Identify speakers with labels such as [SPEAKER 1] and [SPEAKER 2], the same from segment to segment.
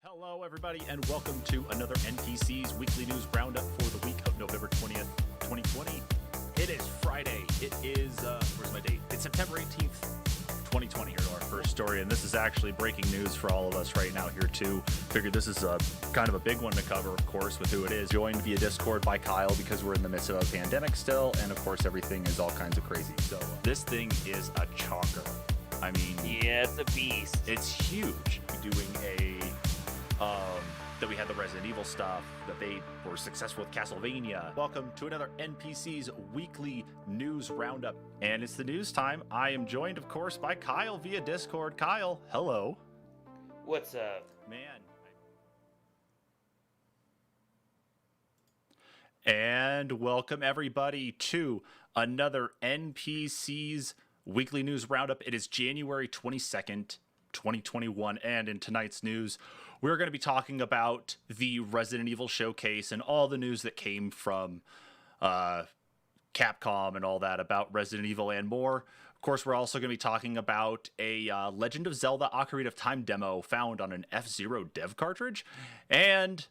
[SPEAKER 1] Hello, everybody, and welcome to another NPCs Weekly News Roundup for the week of November 20th, 2020. It is Friday. It is, where's my date? It's September 18th, 2020 here to our first story, and this is actually breaking news for all of us right now here, too. Figured this is a kind of a big one to cover, of course, with who it is. Joined via Discord by Kyle because we're in the midst of a pandemic still, and of course, everything is all kinds of crazy. So this thing is a chocker. I mean...
[SPEAKER 2] yeah, it's a beast.
[SPEAKER 1] It's huge. Doing that we had the Resident Evil stuff, that they were successful with Castlevania. Welcome to another NPCs Weekly News Roundup. And it's the news time. I am joined, of course, by Kyle via Discord. Kyle, hello.
[SPEAKER 2] What's up?
[SPEAKER 1] Man. And welcome, everybody, to another NPCs Weekly News Roundup. It is January 22nd, 2021, and in tonight's news, we're going to be talking about the Resident Evil showcase and all the news that came from Capcom and all that about Resident Evil and more. Of course, we're also going to be talking about a Legend of Zelda Ocarina of Time demo found on an F-Zero dev cartridge, and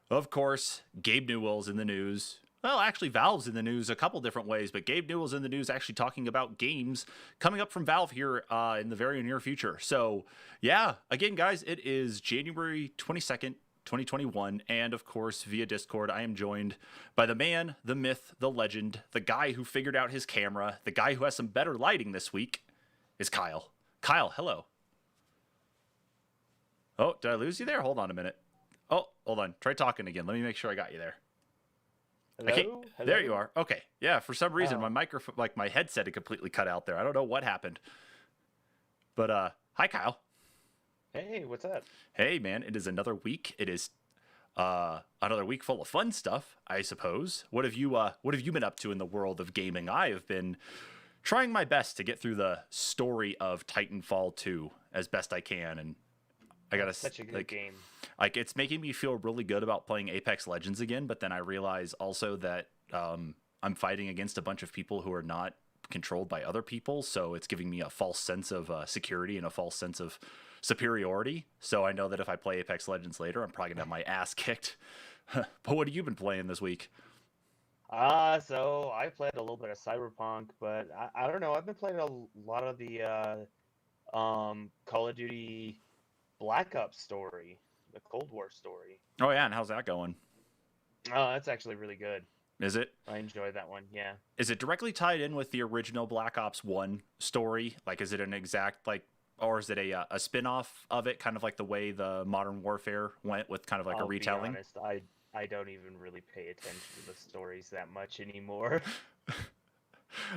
[SPEAKER 1] of course, Gabe Newell's in the news. Well, actually, Valve's in the news a couple different ways, but Gabe Newell's in the news actually talking about games coming up from Valve here in the very near future. So, yeah, again, guys, it is January 22nd, 2021, and of course, via Discord, I am joined by the man, the myth, the legend, the guy who figured out his camera, the guy who has some better lighting this week, is Kyle. Kyle, hello. Oh, did I lose you there? Hold on a minute. Oh, hold on. Try talking again. Let me make sure I got you there.
[SPEAKER 2] Hello?
[SPEAKER 1] There you are. Okay. Yeah, for some reason, my microphone, like my headset, had completely cut out there. I don't know what happened. But, hi, Kyle.
[SPEAKER 2] Hey, what's up?
[SPEAKER 1] Hey, man. It is another week. It is another week full of fun stuff, I suppose. What have you been up to in the world of gaming? I have been trying my best to get through the story of Titanfall 2 as best I can, and I gotta
[SPEAKER 2] such a good game.
[SPEAKER 1] Like, it's making me feel really good about playing Apex Legends again, but then I realize also that I'm fighting against a bunch of people who are not controlled by other people, so it's giving me a false sense of security and a false sense of superiority. So I know that if I play Apex Legends later, I'm probably gonna have my ass kicked. But what have you been playing this week?
[SPEAKER 2] So I played a little bit of Cyberpunk, but I don't know. I've been playing a lot of the Call of Duty Black Ops story. The Cold War story.
[SPEAKER 1] Oh, yeah, and how's that going?
[SPEAKER 2] Oh, that's actually really good.
[SPEAKER 1] Is it?
[SPEAKER 2] I enjoyed that one, yeah.
[SPEAKER 1] Is it directly tied in with the original Black Ops 1 story? Like, is it an exact, like, or is it a spin-off of it, kind of like the way the Modern Warfare went with kind of like a retelling?
[SPEAKER 2] Be honest, I don't even really pay attention to the stories that much anymore.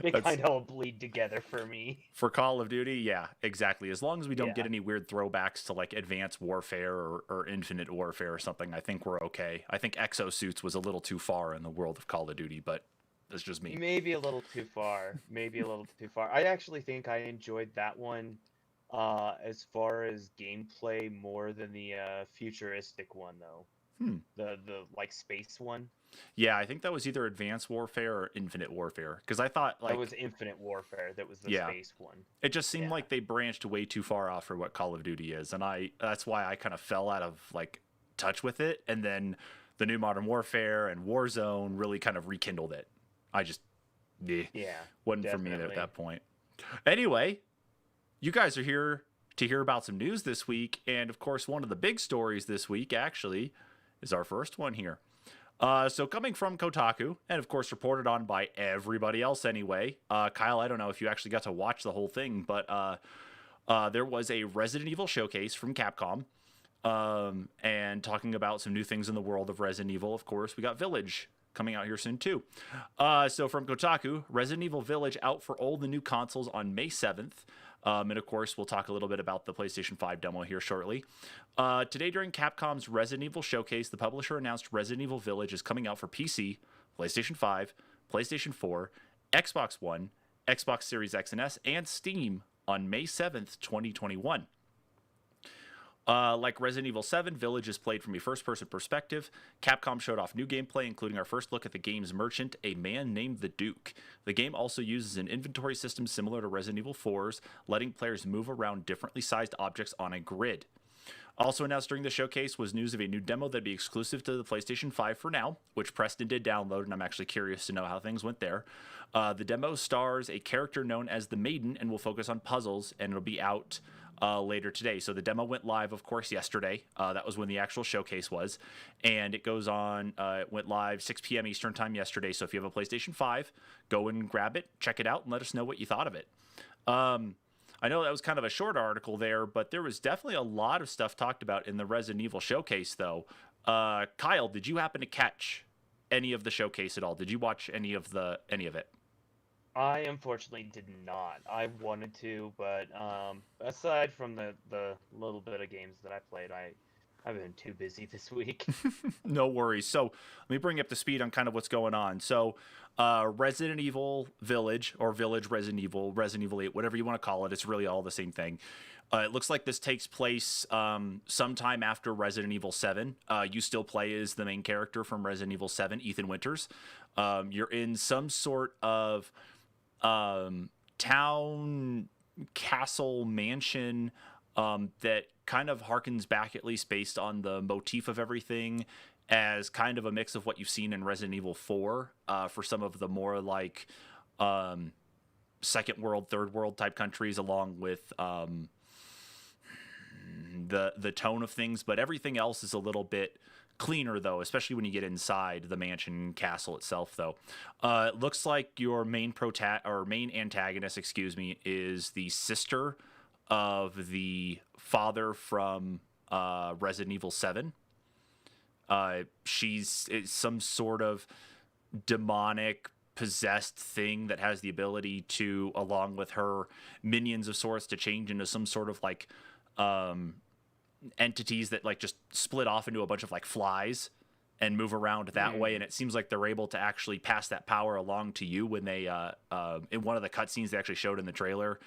[SPEAKER 2] They kind of all bleed together for me.
[SPEAKER 1] For Call of Duty, yeah, exactly. As long as we don't get any weird throwbacks to like Advanced Warfare or Infinite Warfare or something, I think we're okay. I think Exosuits was a little too far in the world of Call of Duty, but that's just me.
[SPEAKER 2] Maybe a little too far. Maybe a little too far. I actually think I enjoyed that one as far as gameplay more than the futuristic one, though. The like space one.
[SPEAKER 1] Yeah, I think that was either Advanced Warfare or Infinite Warfare, because I thought like
[SPEAKER 2] that was Infinite Warfare. That was the space one.
[SPEAKER 1] It just seemed like they branched way too far off for what Call of Duty is, and that's why I kind of fell out of like touch with it. And then the new Modern Warfare and Warzone really kind of rekindled it. I just wasn't for me at that point. Anyway, you guys are here to hear about some news this week, and of course, one of the big stories this week actually is our first one here. So coming from Kotaku, and of course reported on by everybody else anyway. Kyle, I don't know if you actually got to watch the whole thing, but there was a Resident Evil showcase from Capcom, and talking about some new things in the world of Resident Evil. Of course, we got Village coming out here soon too. So from Kotaku, Resident Evil Village out for all the new consoles on May 7th. And of course, we'll talk a little bit about the PlayStation 5 demo here shortly. Today, during Capcom's Resident Evil showcase, the publisher announced Resident Evil Village is coming out for PC, PlayStation 5, PlayStation 4, Xbox One, Xbox Series X and S, and Steam on May 7th, 2021. Like Resident Evil 7, Village is played from a first-person perspective. Capcom showed off new gameplay, including our first look at the game's merchant, a man named the Duke. The game also uses an inventory system similar to Resident Evil 4's, letting players move around differently sized objects on a grid. Also announced during the showcase was news of a new demo that'd be exclusive to the PlayStation 5 for now, which Preston did download, and I'm actually curious to know how things went there. The demo stars a character known as the Maiden and will focus on puzzles, and it'll be out later today. So the demo went live, of course, yesterday. That was when the actual showcase was, and it goes on. It went live 6 p.m. Eastern time yesterday. So if you have a PlayStation 5, go and grab it, check it out, and let us know what you thought of it. I know that was kind of a short article there, but there was definitely a lot of stuff talked about in the Resident Evil showcase, though. Kyle, did you happen to catch any of the showcase at all? Did you watch any of it?
[SPEAKER 2] I unfortunately did not. I wanted to, but aside from the little bit of games that I played, I've been too busy this week.
[SPEAKER 1] No worries. So let me bring you up to speed on kind of what's going on. So Resident Evil Village, or Village Resident Evil 8, whatever you want to call it, it's really all the same thing. It looks like this takes place sometime after Resident Evil 7. You still play as the main character from Resident Evil 7, Ethan Winters. You're in some sort of town, castle, mansion that kind of harkens back, at least based on the motif of everything, as kind of a mix of what you've seen in Resident Evil 4 for some of the more like second world, third world type countries, along with the tone of things. But everything else is a little bit cleaner, though, especially when you get inside the mansion castle itself, though. It looks like your main antagonist, is the sister of the father from Resident Evil 7. She's some sort of demonic possessed thing that has the ability to, along with her minions of sorts, to change into some sort of like entities that like just split off into a bunch of like flies and move around that way. And it seems like they're able to actually pass that power along to you when they in one of the cutscenes they actually showed in the trailer,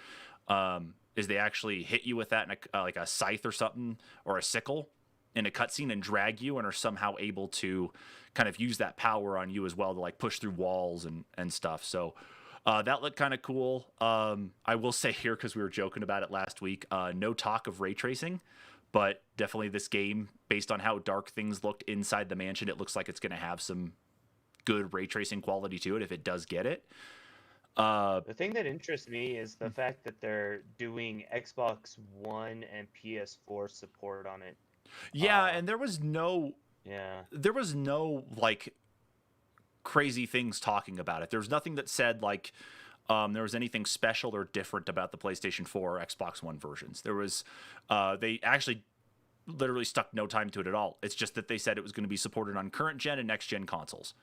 [SPEAKER 1] is they actually hit you with that in like a scythe or something, or a sickle in a cutscene, and drag you, and are somehow able to kind of use that power on you as well to like push through walls and stuff. So that looked kind of cool. I will say here, because we were joking about it last week, no talk of ray tracing, but definitely this game, based on how dark things looked inside the mansion, it looks like it's going to have some good ray tracing quality to it if it does get it.
[SPEAKER 2] The thing that interests me is the fact that they're doing Xbox One and PS4 support on it.
[SPEAKER 1] Yeah, and there was no like crazy things talking about it. There was nothing that said like there was anything special or different about the PlayStation 4 or Xbox One versions. There was they actually literally stuck no time to it at all. It's just that they said it was going to be supported on current gen and next gen consoles.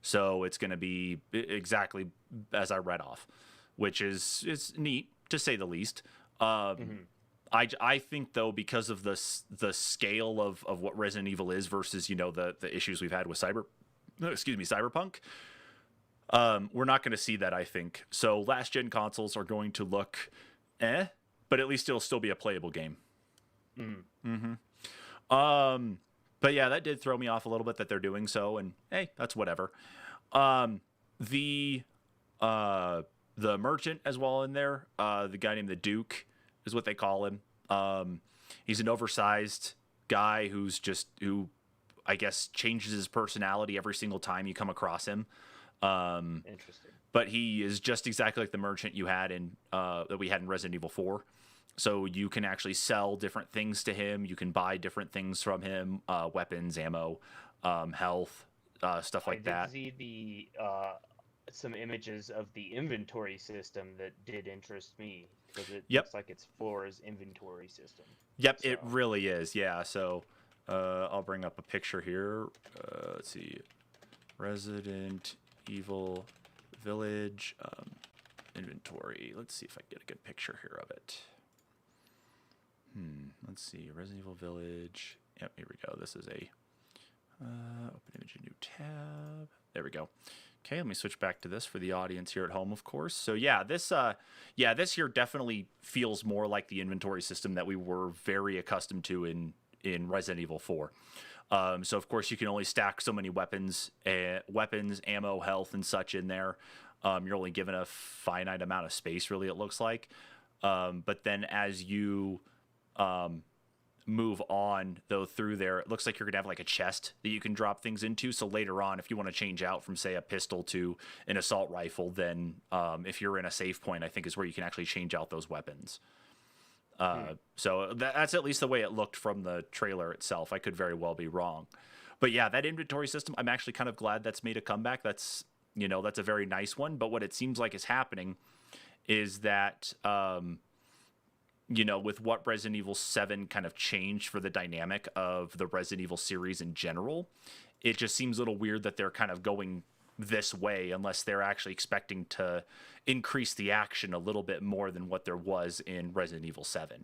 [SPEAKER 1] So it's going to be exactly as I read off, which is neat to say the least. I think, though, because of the scale of what Resident Evil is versus, you know, the issues we've had with Cyberpunk, we're not going to see that, I think. So last gen consoles are going to look but at least it'll still be a playable game. But yeah, that did throw me off a little bit that they're doing so, and hey, that's whatever. The merchant as well in there, the guy named the Duke is what they call him. He's an oversized guy who I guess changes his personality every single time you come across him.
[SPEAKER 2] Interesting.
[SPEAKER 1] But he is just exactly like the merchant you had that we had in Resident Evil 4. So you can actually sell different things to him. You can buy different things from him, weapons, ammo, health, stuff like that.
[SPEAKER 2] I did see some images of the inventory system that did interest me, because it looks like it's Flora's inventory system.
[SPEAKER 1] Yep, so. It really is. Yeah. So I'll bring up a picture here. Let's see, Resident Evil Village inventory. Let's see if I can get a good picture here of it. Let's see, Resident Evil Village. Yep, here we go. This is a open image, a new tab. There we go. Okay, let me switch back to this for the audience here at home, of course. So yeah, this here definitely feels more like the inventory system that we were very accustomed to in Resident Evil 4. So of course you can only stack so many weapons, ammo, health, and such in there. You're only given a finite amount of space, really, it looks like. But then as you move on though through there, it looks like you're gonna have like a chest that you can drop things into. So later on, if you want to change out from say a pistol to an assault rifle, then if you're in a save point, I think is where you can actually change out those weapons. So that's at least the way it looked from the trailer itself. I could very well be wrong, but yeah, that inventory system, I'm actually kind of glad that's made a comeback. That's that's a very nice one. But what it seems like is happening is that with what Resident Evil 7 kind of changed for the dynamic of the Resident Evil series in general, it just seems a little weird that they're kind of going this way unless they're actually expecting to increase the action a little bit more than what there was in Resident Evil 7.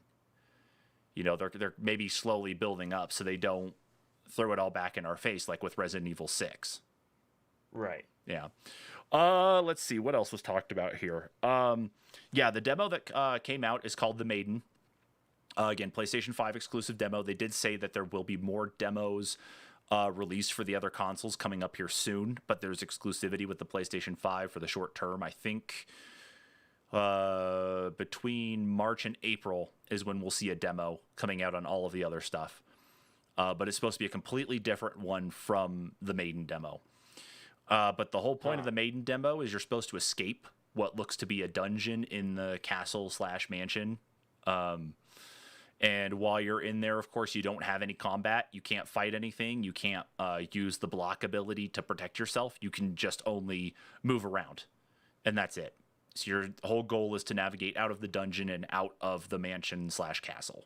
[SPEAKER 1] They're maybe slowly building up so they don't throw it all back in our face like with Resident Evil 6.
[SPEAKER 2] Right.
[SPEAKER 1] Yeah. Let's see what else was talked about here. The demo that came out is called The Maiden. Again, PlayStation 5 exclusive demo. They did say that there will be more demos released for the other consoles coming up here soon, but there's exclusivity with the PlayStation 5 for the short term. I think between March and April is when we'll see a demo coming out on all of the other stuff. But it's supposed to be a completely different one from the Maiden demo. But the whole point of the Maiden demo is you're supposed to escape what looks to be a dungeon in the castle/mansion. And while you're in there, of course, you don't have any combat. You can't fight anything. You can't use the block ability to protect yourself. You can just only move around. And that's it. So your whole goal is to navigate out of the dungeon and out of the mansion/castle.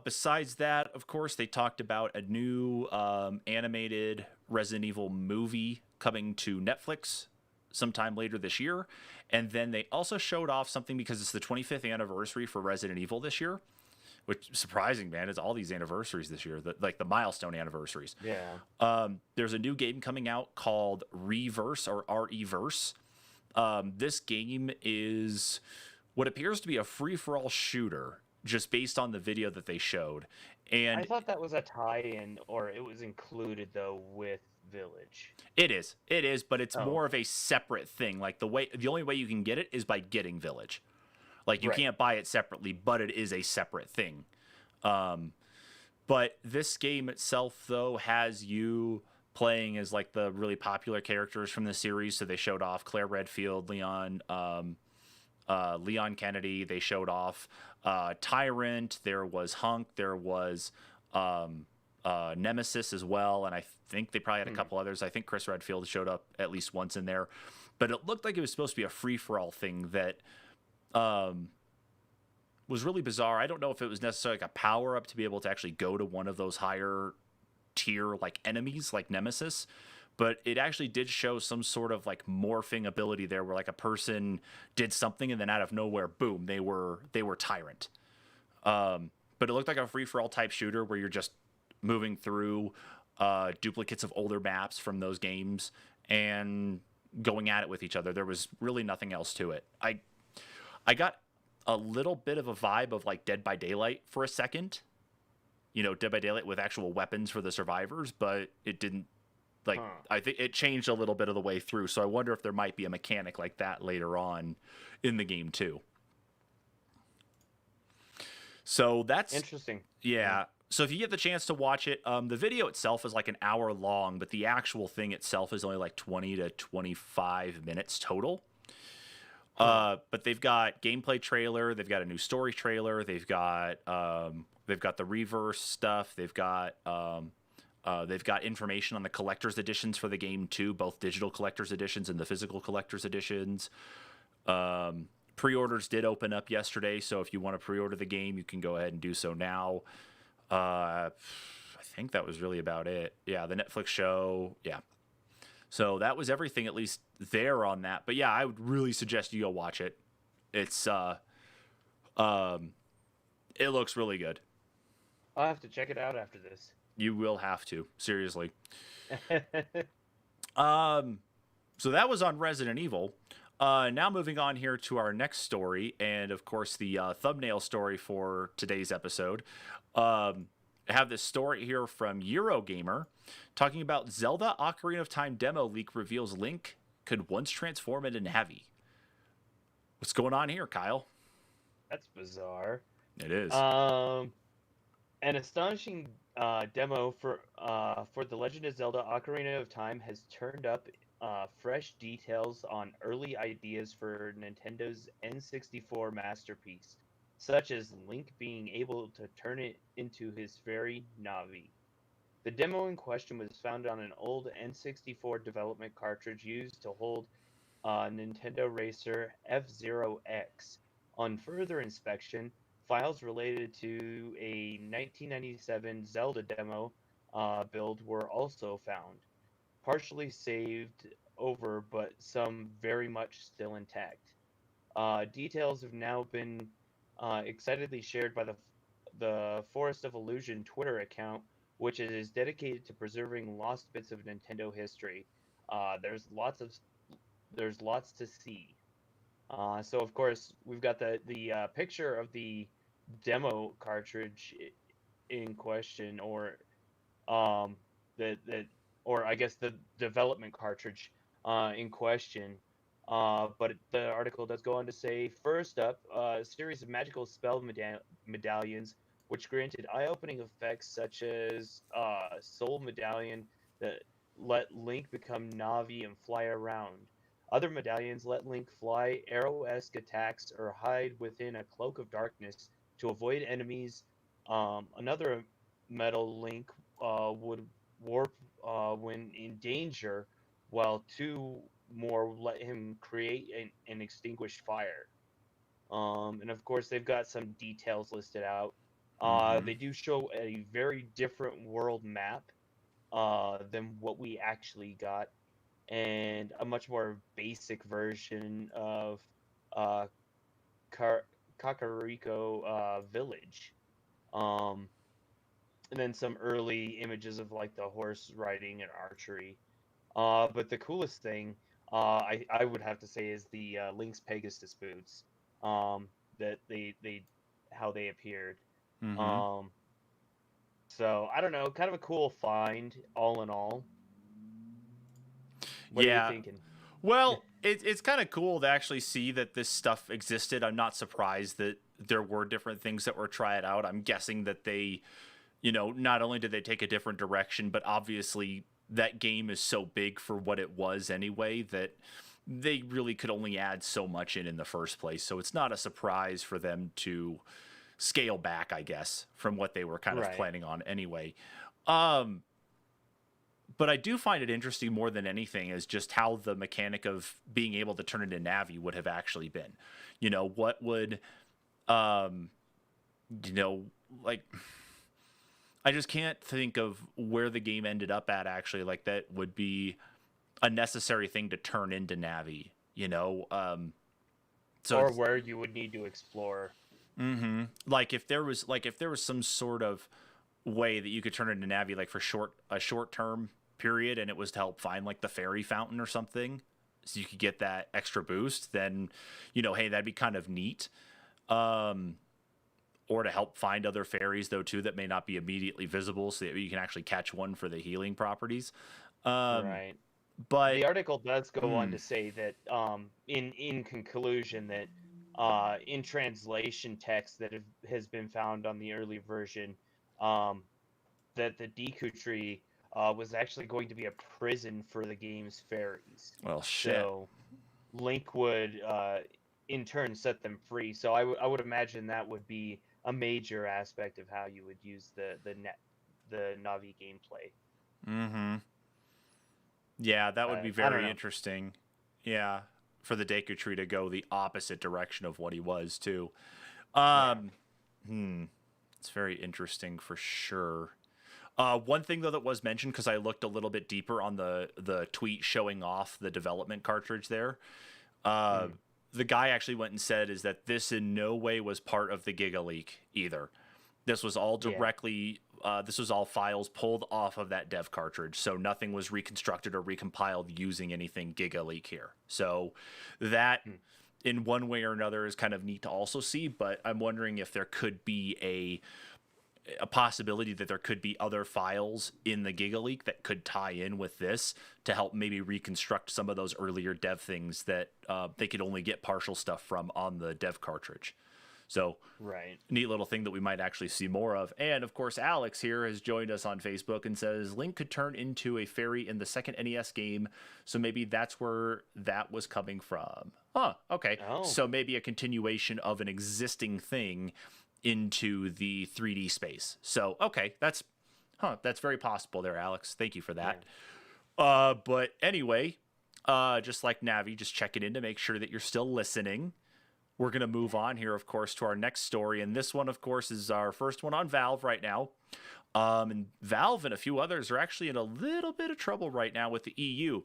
[SPEAKER 1] Besides that, of course, they talked about a new animated Resident Evil movie coming to Netflix sometime later this year. And then they also showed off something because it's the 25th anniversary for Resident Evil this year, which is surprising, man. It's all these anniversaries this year, the milestone anniversaries.
[SPEAKER 2] Yeah.
[SPEAKER 1] There's a new game coming out called Reverse or RE-Verse. This game is what appears to be a free-for-all shooter, just based on the video that they showed. And
[SPEAKER 2] I thought that was a tie-in, or it was included though with Village.
[SPEAKER 1] It is, but it's more of a separate thing. Like the only way you can get it is by getting Village. Like you can't buy it separately, but it is a separate thing. But this game itself though has you playing as like the really popular characters from the series. So they showed off Claire Redfield, Leon Kennedy. They showed off Tyrant. There was Hunk. There was Nemesis as well, and I think they probably had a couple others. I think Chris Redfield showed up at least once in there, but it looked like it was supposed to be a free-for-all thing that was really bizarre. I don't know if it was necessarily like a power-up to be able to actually go to one of those higher tier like enemies like Nemesis, but it actually did show some sort of like morphing ability there where like a person did something and then out of nowhere, boom, they were Tyrant. But it looked like a free-for-all type shooter where you're just moving through duplicates of older maps from those games and going at it with each other. There was really nothing else to it. I got a little bit of a vibe of like Dead by Daylight for a second. Dead by Daylight with actual weapons for the survivors, but it didn't I think it changed a little bit of the way through. So I wonder if there might be a mechanic like that later on in the game too. So that's
[SPEAKER 2] interesting.
[SPEAKER 1] Yeah. So if you get the chance to watch it, the video itself is like an hour long, but the actual thing itself is only like 20 to 25 minutes total. But they've got gameplay trailer, they've got a new story trailer, they've got the reverse stuff, they've got information on the collector's editions for the game too, both digital collector's editions and the physical collector's editions. Pre-orders did open up yesterday, so if you want to pre-order the game, you can go ahead and do so now. I think that was really about it. Yeah, the Netflix show. Yeah. So that was everything, at least there on that. But yeah, I would really suggest you go watch it. It's it looks really good.
[SPEAKER 2] I'll have to check it out after this.
[SPEAKER 1] You will have to, seriously. So that was on Resident Evil. Now moving on here to our next story, and of course the thumbnail story for today's episode. I have this story here from Eurogamer talking about Zelda Ocarina of Time demo leak reveals Link could once transform into Navi. What's going on here, Kyle?
[SPEAKER 2] That's bizarre.
[SPEAKER 1] It is.
[SPEAKER 2] Um, an astonishing demo for The Legend of Zelda: Ocarina of Time has turned up fresh details on early ideas for Nintendo's N64 masterpiece, such as Link being able to turn it into his fairy Navi. The demo in question was found on an old N64 development cartridge used to hold Nintendo Racer F-Zero X. On further inspection, files related to a 1997 Zelda demo build were also found, partially saved over, but some very much still intact. Details have now been excitedly shared by the Forest of Illusion Twitter account, which is dedicated to preserving lost bits of Nintendo history. Uh, there's lots of there's lots to see. So of course we've got the picture of the demo cartridge in question, or um, the or I guess the development cartridge in question. But the article does go on to say, first up, a series of magical spell medallions, which granted eye-opening effects such as Soul Medallion that let Link become Navi and fly around. Other medallions let Link fly arrow-esque attacks or hide within a cloak of darkness to avoid enemies. Another metal Link would warp when in danger, while two more let him create and extinguish fire. And of course, they've got some details listed out.
[SPEAKER 1] Mm-hmm.
[SPEAKER 2] They do show a very different world map than what we actually got, and a much more basic version of uh, Car- Kakariko Village. Um, and then some early images of like the horse riding and archery. But the coolest thing, I would have to say, is the Link's Pegasus boots. That they how they appeared.
[SPEAKER 1] Mm-hmm.
[SPEAKER 2] Um, so I don't know, kind of a cool find, all in all. What are you
[SPEAKER 1] Yeah.
[SPEAKER 2] thinking?
[SPEAKER 1] Well, it's kind of cool to actually see that this stuff existed. I'm not surprised that there were different things that were tried out. I'm guessing that they, not only did they take a different direction, but obviously that game is so big for what it was anyway that they really could only add so much in the first place. So it's not a surprise for them to scale back, I guess, from what they were kind of
[SPEAKER 2] Right.
[SPEAKER 1] planning on anyway. Um, but I do find it interesting more than anything is just how the mechanic of being able to turn into Navi would have actually been. What would, um, you know, like, I just can't think of where the game ended up at actually. Like, that would be a necessary thing to turn into Navi. So
[SPEAKER 2] Or
[SPEAKER 1] it's,
[SPEAKER 2] where you would need to explore.
[SPEAKER 1] like if there was some sort of way that you could turn into Navi like for a short term period, and it was to help find like the fairy fountain or something, so you could get that extra boost, then hey, that'd be kind of neat. Um, or to help find other fairies though too that may not be immediately visible, so that you can actually catch one for the healing properties. Um,
[SPEAKER 2] Right.
[SPEAKER 1] but
[SPEAKER 2] The article does go on
[SPEAKER 1] mm,
[SPEAKER 2] to say that, in conclusion, that in translation text that has been found on the early version, um, that the Deku Tree was actually going to be a prison for the game's fairies.
[SPEAKER 1] well, shit.
[SPEAKER 2] So Link would, in turn, set them free. So I would imagine that would be a major aspect of how you would use the Navi gameplay.
[SPEAKER 1] Mm-hmm. Yeah, that would be
[SPEAKER 2] I don't
[SPEAKER 1] very
[SPEAKER 2] know.
[SPEAKER 1] interesting. Yeah, for the Deku Tree to go the opposite direction of what he was too.
[SPEAKER 2] Yeah.
[SPEAKER 1] Um, hmm, it's very interesting for sure. One thing though that was mentioned, because I looked a little bit deeper on the tweet showing off the development cartridge there. Uh,
[SPEAKER 2] Mm.
[SPEAKER 1] the guy actually went and said is that this in no way was part of the Giga Leak either. This was all
[SPEAKER 2] Yeah.
[SPEAKER 1] directly. This was all files pulled off of that dev cartridge, so nothing was reconstructed or recompiled using anything Giga Leak here. So that,
[SPEAKER 2] Mm.
[SPEAKER 1] in one way or another, is kind of neat to also see. But I'm wondering if there could be a possibility that there could be other files in the Giga Leak that could tie in with this to help maybe reconstruct some of those earlier dev things that they could only get partial stuff from on the dev cartridge. So
[SPEAKER 2] Right.
[SPEAKER 1] neat little thing that we might actually see more of. And of course, Alex here has joined us on Facebook and says Link could turn into a fairy in the second NES game, so maybe that's where that was coming from. Huh, okay.
[SPEAKER 2] Oh.
[SPEAKER 1] So maybe a continuation of an existing thing into the 3D space. So okay, that's very possible there, Alex. Thank you for that. But anyway, just like Navi, just checking in to make sure that you're still listening. We're going to move on here, of course, to our next story. And this one, of course, is our first one on Valve right now. And Valve and a few others are actually in a little bit of trouble right now with the EU.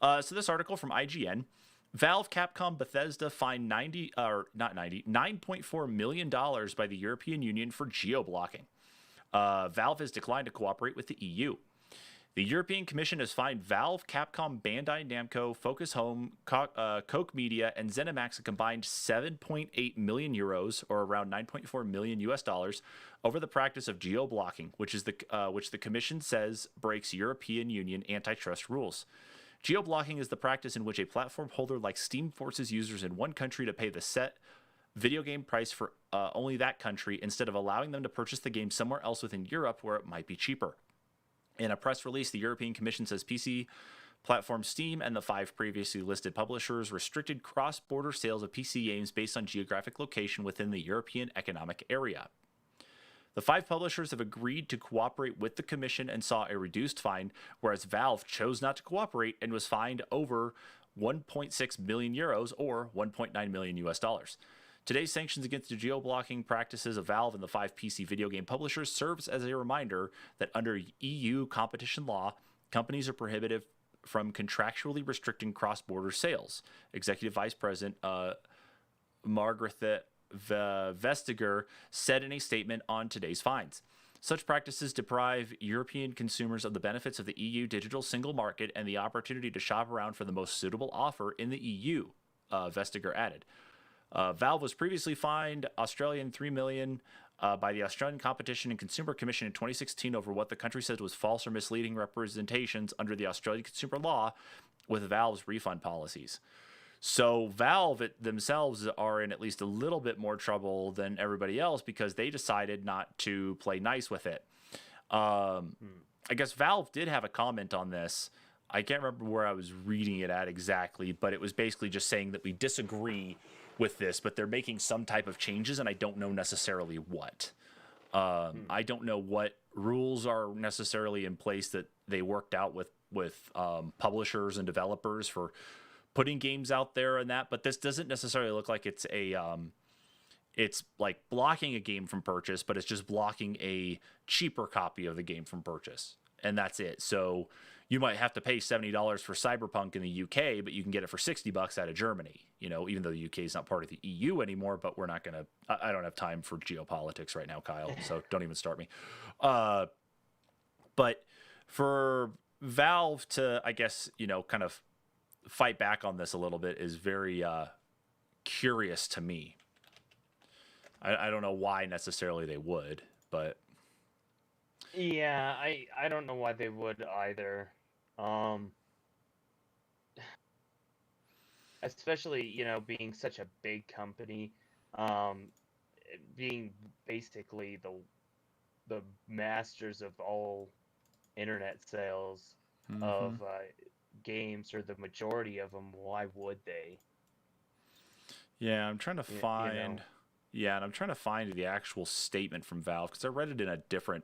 [SPEAKER 1] So this article from IGN, Valve, Capcom, Bethesda fined $9.4 million by the European Union for GeoBlocking. Valve has declined to cooperate with the EU. The European Commission has fined Valve, Capcom, Bandai Namco, Focus Home, Koch Media, and ZeniMax a combined 7.8 million euros, or around 9.4 million US dollars, over the practice of geo-blocking, which the Commission says breaks European Union antitrust rules. Geo-blocking is the practice in which a platform holder like Steam forces users in one country to pay the set video game price for only that country, instead of allowing them to purchase the game somewhere else within Europe where it might be cheaper. In a press release, the European Commission says PC platform Steam and the 5 previously listed publishers restricted cross-border sales of PC games based on geographic location within the European Economic Area. The 5 publishers have agreed to cooperate with the Commission and saw a reduced fine, whereas Valve chose not to cooperate and was fined over 1.6 million euros, or 1.9 million US dollars. Today's sanctions against the geo-blocking practices of Valve and the 5 PC video game publishers serves as a reminder that under EU competition law, companies are prohibited from contractually restricting cross-border sales. Executive Vice President Margrethe Vestager said in a statement on today's fines. Such practices deprive European consumers of the benefits of the EU digital single market and the opportunity to shop around for the most suitable offer in the EU, Vestager added. Valve was previously fined Australian $3 million by the Australian Competition and Consumer Commission in 2016 over what the country said was false or misleading representations under the Australian consumer law with Valve's refund policies. So Valve themselves are in at least a little bit more trouble than everybody else because they decided not to play nice with it. I guess Valve did have a comment on this. I can't remember where I was reading it at exactly, but it was basically just saying that we disagree with this, but they're making some type of changes, and I don't know necessarily what. I don't know what rules are necessarily in place that they worked out with publishers and developers for putting games out there and that, but this doesn't necessarily look like it's like blocking a game from purchase, but it's just blocking a cheaper copy of the game from purchase, and that's it. So you might have to pay $70 for Cyberpunk in the UK, but you can get it for $60 out of Germany, even though the UK is not part of the EU anymore, but we're not going to, I don't have time for geopolitics right now, Kyle, so don't even start me. But for Valve to, I guess, kind of fight back on this a little bit is very curious to me. I don't know why necessarily they would, but...
[SPEAKER 2] Yeah, I don't know why they would either. Especially, being such a big company, being basically the masters of all internet sales of games, or the majority of them. Why would they?
[SPEAKER 1] Yeah, I'm trying to find... Yeah, and I'm trying to find the actual statement from Valve, because I read it in a different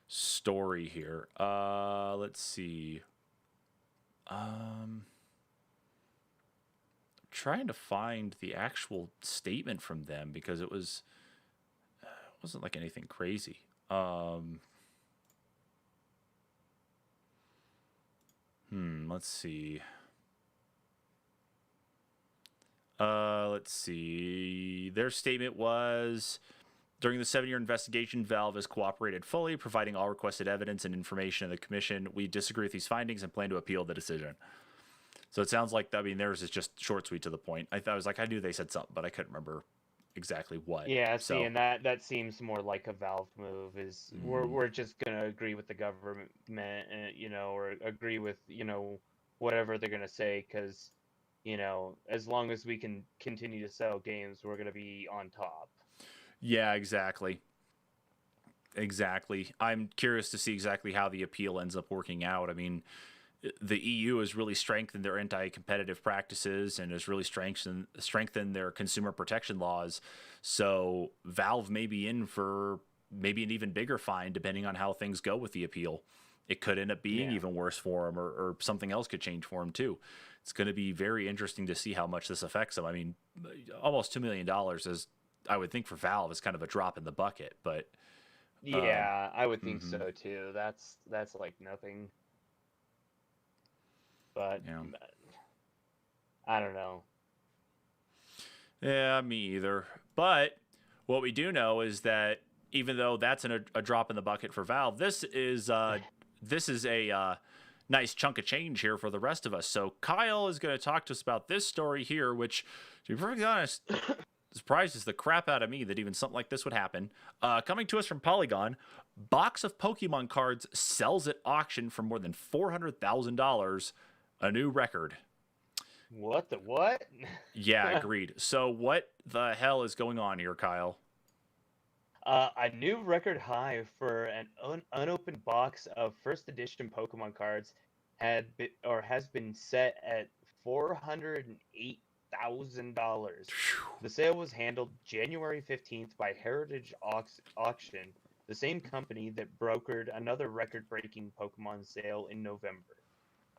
[SPEAKER 1] story here. Let's see. Trying to find the actual statement from them because it wasn't like anything crazy. Let's see. Let's see. Their statement was, during the 7-year investigation, Valve has cooperated fully, providing all requested evidence and information to the Commission. We disagree with these findings and plan to appeal the decision. So it sounds like, theirs is just short, sweet, to the point. I knew they said something, but I couldn't remember exactly what.
[SPEAKER 2] Yeah, see, and that seems more like a Valve move, is we're just going to agree with the government, or agree with, whatever they're going to say, because as long as we can continue to sell games, we're going to be on top.
[SPEAKER 1] Yeah, exactly. Exactly. I'm curious to see exactly how the appeal ends up working out. I mean, the EU has really strengthened their anti-competitive practices and has really strengthened their consumer protection laws. So Valve may be in for maybe an even bigger fine depending on how things go with the appeal. It could end up being
[SPEAKER 2] Yeah.
[SPEAKER 1] even worse for them, or something else could change for them too. It's going to be very interesting to see how much this affects them. I mean, almost $2 million is, I would think, for Valve is kind of a drop in the bucket, but
[SPEAKER 2] Yeah, I would think
[SPEAKER 1] mhm,
[SPEAKER 2] so too. That's like nothing, but
[SPEAKER 1] yeah.
[SPEAKER 2] I don't know.
[SPEAKER 1] Yeah, me either. But what we do know is that even though that's a drop in the bucket for Valve, this is a nice chunk of change here for the rest of us. So Kyle is going to talk to us about this story here, which, to be perfectly honest, surprises the crap out of me that even something like this would happen. Coming to us from Polygon, box of Pokemon cards sells at auction for more than $400,000, a new record.
[SPEAKER 2] What the what?
[SPEAKER 1] Yeah, agreed. So what the hell is going on here, Kyle?
[SPEAKER 2] A new record high for an unopened box of first edition Pokemon cards has been set at $408,000. The sale was handled January 15th by Heritage Auction, the same company that brokered another record-breaking Pokemon sale in November.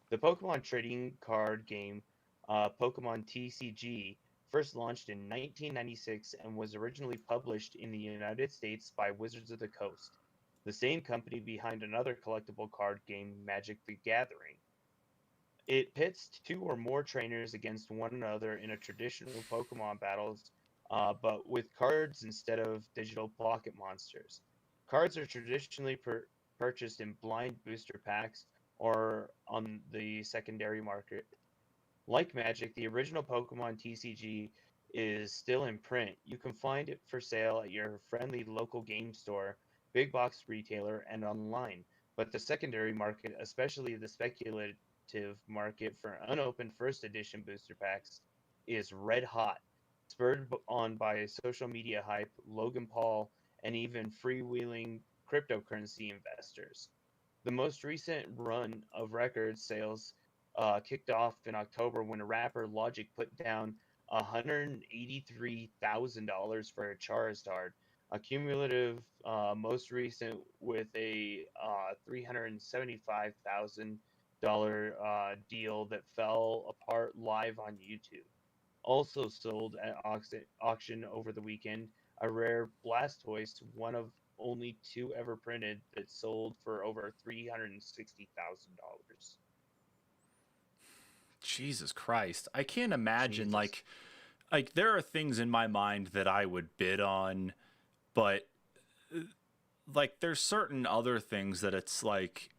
[SPEAKER 2] The Pokemon trading card game, Pokemon TCG, first launched in 1996 and was originally published in the United States by Wizards of the Coast, the same company behind another collectible card game, Magic the Gathering. It pits two or more trainers against one another in a traditional Pokemon battles, but with cards instead of digital pocket monsters. Cards are traditionally purchased in blind booster packs or on the secondary market. Like Magic, the original Pokemon TCG is still in print. You can find it for sale at your friendly local game store, big box retailer, and online. But the secondary market, especially the speculative market for unopened first edition booster packs, is red hot, spurred on by social media hype, Logan Paul, and even freewheeling cryptocurrency investors. The most recent run of record sales kicked off in October when rapper Logic put down $183,000 for a Charizard, a cumulative most recent with a $375,000 deal that fell apart live on YouTube. Also sold at auction over the weekend, a rare Blastoise, one of only two ever printed, that sold for over $360,000.
[SPEAKER 1] Jesus Christ. I can't imagine
[SPEAKER 2] Jesus.
[SPEAKER 1] like there are things in my mind that I would bid on, but like there's certain other things that it's like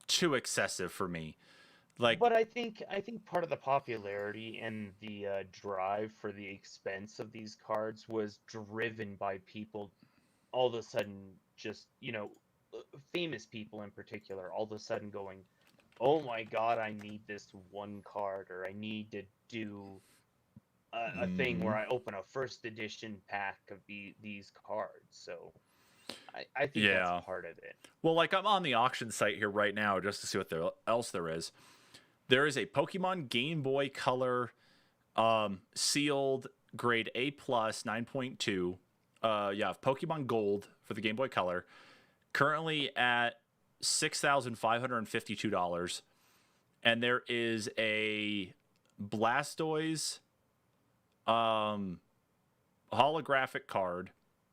[SPEAKER 1] too excessive for me. Like
[SPEAKER 2] But I think part of the popularity and the drive for the expense of these cards was driven by people all of a sudden just famous people in particular all of a sudden going, oh my god, I need this one card, or I need to do a thing where
[SPEAKER 1] mhm.
[SPEAKER 2] I open a first edition pack of these cards. So I think that's
[SPEAKER 1] Yeah.
[SPEAKER 2] part of it.
[SPEAKER 1] Well, like I'm on the auction site here right now just to see what else there is. There is a Pokemon Game Boy Color sealed grade A plus 9.2. Yeah, Pokemon Gold for the Game Boy Color. Currently at $6,552. And there is a Blastoise um, holographic card.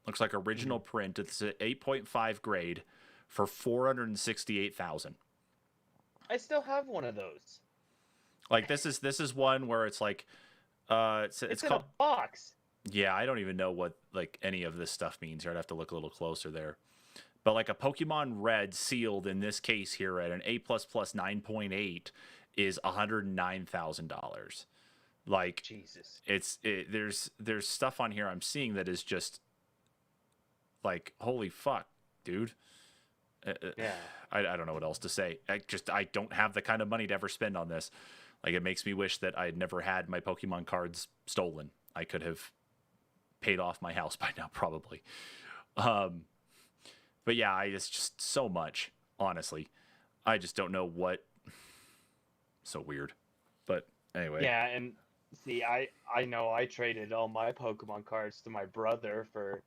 [SPEAKER 1] Looks like original
[SPEAKER 2] Mhm.
[SPEAKER 1] print. It's an 8.5 grade for 468,000.
[SPEAKER 2] I still have one of those.
[SPEAKER 1] Like this is one where it's like it's
[SPEAKER 2] It's in a
[SPEAKER 1] called,
[SPEAKER 2] box.
[SPEAKER 1] yeah, I don't even know what like any of this stuff means here. I'd have to look a little closer there. But like a Pokemon Red sealed in this case here at an A plus plus 9.8 is $109,000. Like
[SPEAKER 2] Jesus.
[SPEAKER 1] there's stuff on here I'm seeing that is just like holy fuck, dude. Uh, uh,
[SPEAKER 2] Yeah.
[SPEAKER 1] I don't know what else to say. I don't have the kind of money to ever spend on this. Like, it makes me wish that I had never had my Pokemon cards stolen. I could have paid off my house by now, probably. Um, but yeah, it's just so much, honestly. I just don't know what. So weird. But anyway.
[SPEAKER 2] Yeah, and see, I know I traded all my Pokemon cards to my brother for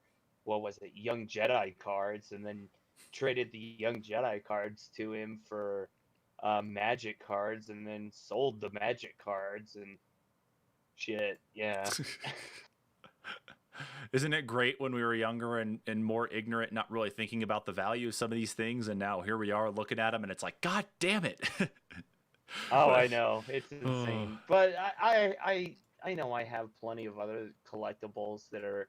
[SPEAKER 2] what was it, Young Jedi cards, and then traded the Young Jedi cards to him for Magic cards, and then sold the Magic cards and shit. Yeah.
[SPEAKER 1] Isn't it great when we were younger and more ignorant, not really thinking about the value of some of these things, and now here we are looking at them, and it's like, God damn it!
[SPEAKER 2] Oh, I know, it's insane. But I know I have plenty of other collectibles that are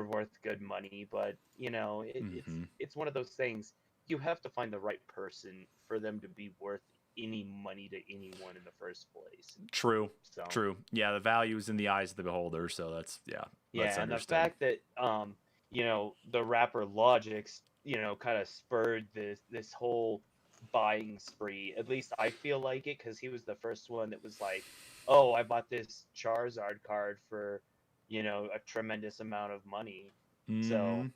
[SPEAKER 2] worth good money, but you know, it's one of those things. You have to find the right person for them to be worth any money to anyone in the first place.
[SPEAKER 1] True.
[SPEAKER 2] So
[SPEAKER 1] True. Yeah, the value is in the eyes of the beholder, so that's
[SPEAKER 2] yeah, and the
[SPEAKER 1] understood.
[SPEAKER 2] fact that you know, the rapper Logic's, you know, kind of spurred this whole buying spree. At least I feel like it, because he was the first one that was like, "Oh, I bought this Charizard card for, you know, a tremendous amount of money." So,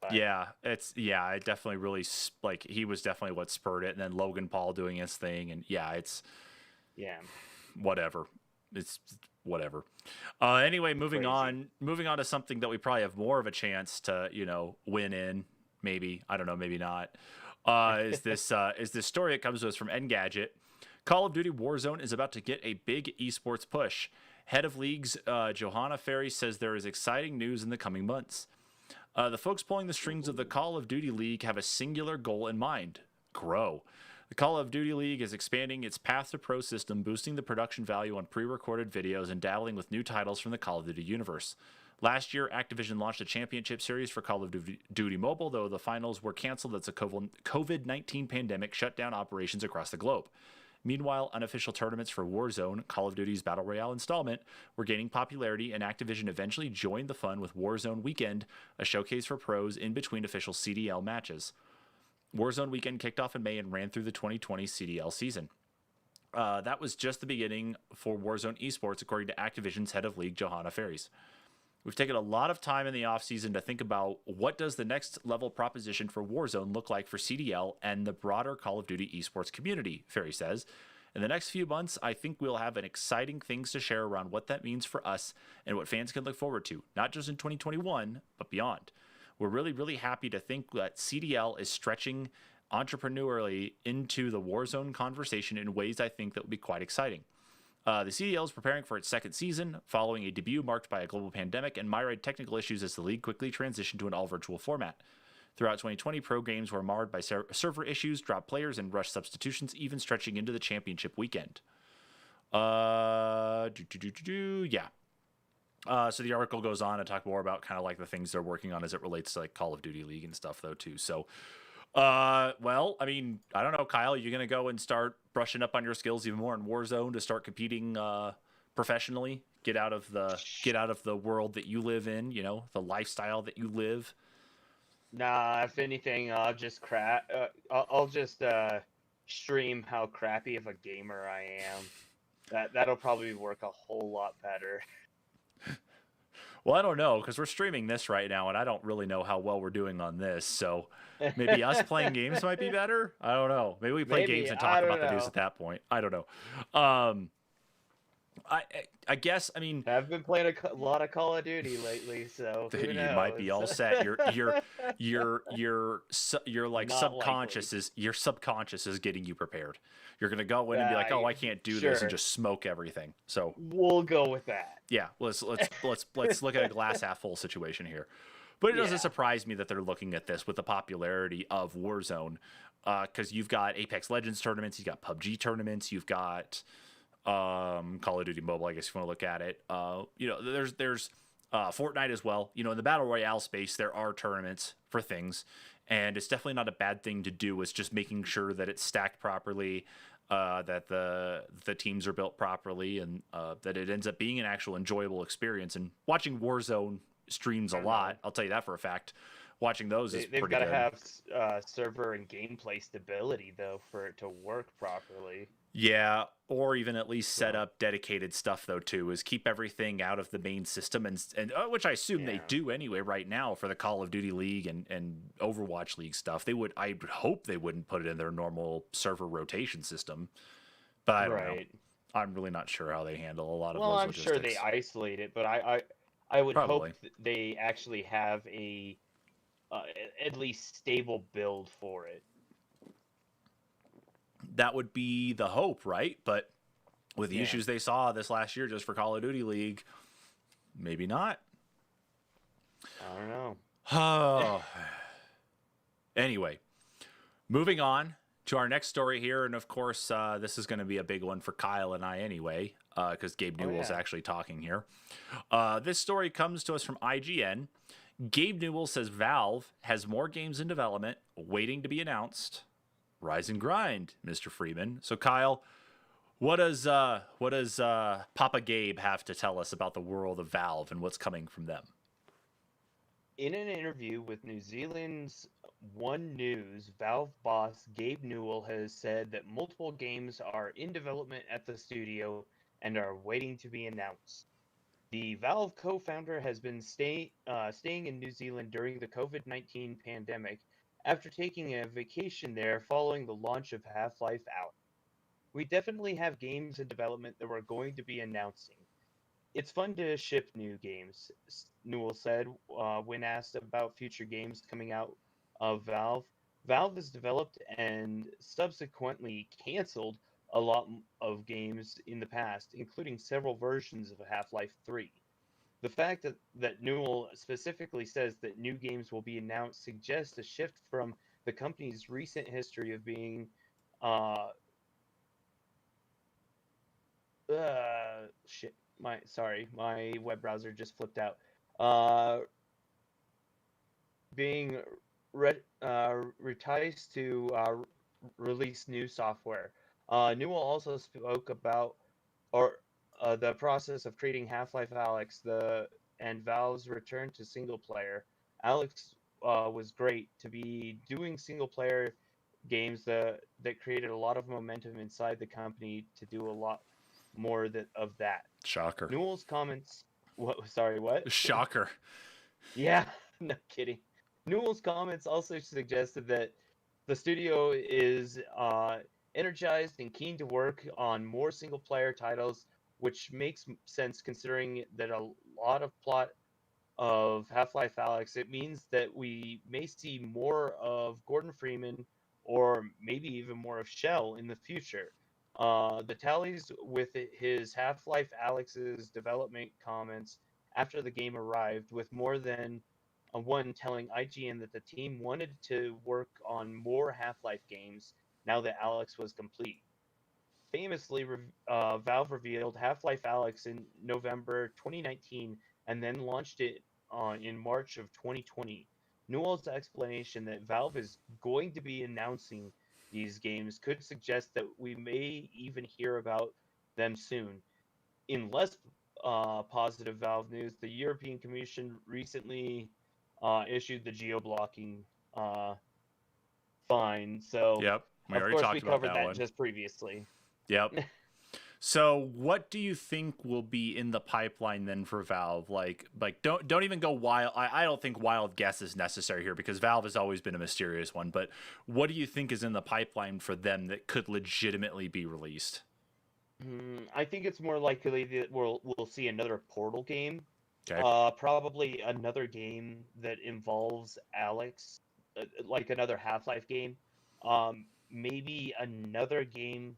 [SPEAKER 2] but
[SPEAKER 1] Yeah, it definitely really like he was definitely what spurred it, and then Logan Paul doing his thing, and yeah, it's
[SPEAKER 2] yeah,
[SPEAKER 1] whatever. It's whatever. Anyway, moving
[SPEAKER 2] crazy.
[SPEAKER 1] on to something that we probably have more of a chance to, win in. Maybe, I don't know, maybe not. Is this story that comes to us from Engadget? Call of Duty Warzone is about to get a big esports push. Head of League's Johanna Ferry says there is exciting news in the coming months. The folks pulling the strings of the Call of Duty League have a singular goal in mind: grow. The Call of Duty League is expanding its Path to Pro system, boosting the production value on pre-recorded videos and dabbling with new titles from the Call of Duty universe. Last year, Activision launched a championship series for Call of Duty Mobile, though the finals were canceled as the COVID-19 pandemic shut down operations across the globe. Meanwhile, unofficial tournaments for Warzone, Call of Duty's Battle Royale installment, were gaining popularity, and Activision eventually joined the fun with Warzone Weekend, a showcase for pros in between official CDL matches. Warzone Weekend kicked off in May and ran through the 2020 CDL season. That was just the beginning for Warzone Esports, according to Activision's head of league, Johanna Ferries. We've taken a lot of time in the offseason to think about what does the next level proposition for Warzone look like for CDL and the broader Call of Duty esports community, Ferry says. In the next few months, I think we'll have an exciting things to share around what that means for us and what fans can look forward to, not just in 2021, but beyond. We're really, really happy to think that CDL is stretching entrepreneurially into the Warzone conversation in ways I think that will be quite exciting. The CDL is preparing for its second season, following a debut marked by a global pandemic and myriad technical issues as the league quickly transitioned to an all-virtual format. Throughout 2020, pro games were marred by server issues, dropped players, and rushed substitutions, even stretching into the championship weekend. Yeah. So the article goes on to talk more about kind of like the things they're working on as it relates to like Call of Duty League and stuff, though, too. So, well, I mean, I don't know, Kyle, you're gonna go and start brushing up on your skills even more in Warzone to start competing professionally. Get out of the world that you live in, the lifestyle that you live.
[SPEAKER 2] Nah, if anything, I'll just I'll just stream how crappy of a gamer I am. That'll probably work a whole lot better.
[SPEAKER 1] Well, I don't know, because we're streaming this right now, and I don't really know how well we're doing on this. So maybe us playing games might be better. I don't know. Maybe we play games and talk about the news at that point. I don't know. I guess, I mean,
[SPEAKER 2] I've been playing a lot of Call of Duty lately, so who
[SPEAKER 1] you
[SPEAKER 2] knows?
[SPEAKER 1] might be all set. Your like
[SPEAKER 2] Not
[SPEAKER 1] subconscious
[SPEAKER 2] likely.
[SPEAKER 1] is your subconscious is getting you prepared. You're gonna go in and be like, oh, I can't do this, and
[SPEAKER 2] Sure.
[SPEAKER 1] just smoke everything. So
[SPEAKER 2] We'll go with that.
[SPEAKER 1] yeah, let's look at a glass half full situation here. But it doesn't
[SPEAKER 2] Yeah.
[SPEAKER 1] surprise me that they're looking at this with the popularity of Warzone, because you've got Apex Legends tournaments, you've got PUBG tournaments, you've got Call of Duty Mobile, I guess if you want to look at it. There's Fortnite as well. In the Battle Royale space, there are tournaments for things, and it's definitely not a bad thing to do. It's just making sure that it's stacked properly, that the teams are built properly, and that it ends up being an actual enjoyable experience. And watching Warzone streams a lot, I'll tell you that for a fact. Watching those is
[SPEAKER 2] They've
[SPEAKER 1] pretty
[SPEAKER 2] got to
[SPEAKER 1] good.
[SPEAKER 2] have server and gameplay stability though for it to work properly.
[SPEAKER 1] Yeah, or even at least set
[SPEAKER 2] So,
[SPEAKER 1] up dedicated stuff though too. Is keep everything out of the main system and which I assume they
[SPEAKER 2] yeah.
[SPEAKER 1] do anyway right now for the Call of Duty League and Overwatch League stuff. I would hope they wouldn't put it in their normal server rotation system, but I don't know.
[SPEAKER 2] Right.
[SPEAKER 1] I'm really not sure how they handle a lot of
[SPEAKER 2] Well,
[SPEAKER 1] those
[SPEAKER 2] I'm sure they
[SPEAKER 1] logistics.
[SPEAKER 2] isolate it, but I would hope
[SPEAKER 1] Probably.
[SPEAKER 2] they actually have a at least stable build for it.
[SPEAKER 1] That would be the hope, right? But with the
[SPEAKER 2] Yeah.
[SPEAKER 1] issues they saw this last year just for Call of Duty League, maybe not.
[SPEAKER 2] I don't know.
[SPEAKER 1] Anyway, moving on to our next story here. And of course, this is going to be a big one for Kyle and I anyway, because Gabe
[SPEAKER 2] Oh
[SPEAKER 1] Newell's
[SPEAKER 2] yeah.
[SPEAKER 1] actually talking here. This story comes to us from IGN. Gabe Newell says Valve has more games in development waiting to be announced. Rise and grind, Mr. Freeman. So, Kyle, what does Papa Gabe have to tell us about the world of Valve and what's coming from them?
[SPEAKER 2] In an interview with New Zealand's One News, Valve boss Gabe Newell has said that multiple games are in development at the studio and are waiting to be announced. The Valve co-founder has been staying in New Zealand during the COVID-19 pandemic after taking a vacation there following the launch of Half-Life Alyx. We definitely have games in development that we're going to be announcing. It's fun to ship new games, Newell said when asked about future games coming out of Valve. Valve has developed and subsequently canceled a lot of games in the past, including several versions of Half-Life 3. The fact that Newell specifically says that new games will be announced suggests a shift from the company's recent history of being uh, shit. My web browser just flipped out. Uh, being reticed to release new software. Newell also spoke about or the process of creating Half-Life Alyx, and Valve's return to single player. Alyx was great to be doing single player games that created a lot of momentum inside the company to do a lot more of that.
[SPEAKER 1] Shocker.
[SPEAKER 2] Newell's comments. What? Sorry, what?
[SPEAKER 1] Shocker.
[SPEAKER 2] Yeah, no kidding. Newell's comments also suggested that the studio is energized and keen to work on more single player titles, which makes sense considering that a lot of plot of Half-Life Alyx, it means that we may see more of Gordon Freeman or maybe even more of Shell in the future. The tallies with his Half-Life Alyx's development comments after the game arrived, with more than one telling IGN that the team wanted to work on more Half-Life games now that Alyx was complete. Famously, Valve revealed Half-Life Alyx in November 2019 and then launched it in March of 2020. Newell's explanation that Valve is going to be announcing these games could suggest that we may even hear about them soon. In less positive Valve news, the European Commission recently issued the GeoBlocking uh, fine. So,
[SPEAKER 1] Yep. We
[SPEAKER 2] of
[SPEAKER 1] already
[SPEAKER 2] course, we
[SPEAKER 1] talked about
[SPEAKER 2] covered
[SPEAKER 1] that
[SPEAKER 2] that
[SPEAKER 1] one.
[SPEAKER 2] just previously.
[SPEAKER 1] Yep. So, what do you think will be in the pipeline then for Valve? Like don't even go wild. I don't think wild guess is necessary here because Valve has always been a mysterious one. But what do you think is in the pipeline for them that could legitimately be released?
[SPEAKER 2] I think it's more likely that we'll see another Portal game,
[SPEAKER 1] Okay.
[SPEAKER 2] probably another game that involves Alex, like another Half-Life game, maybe another game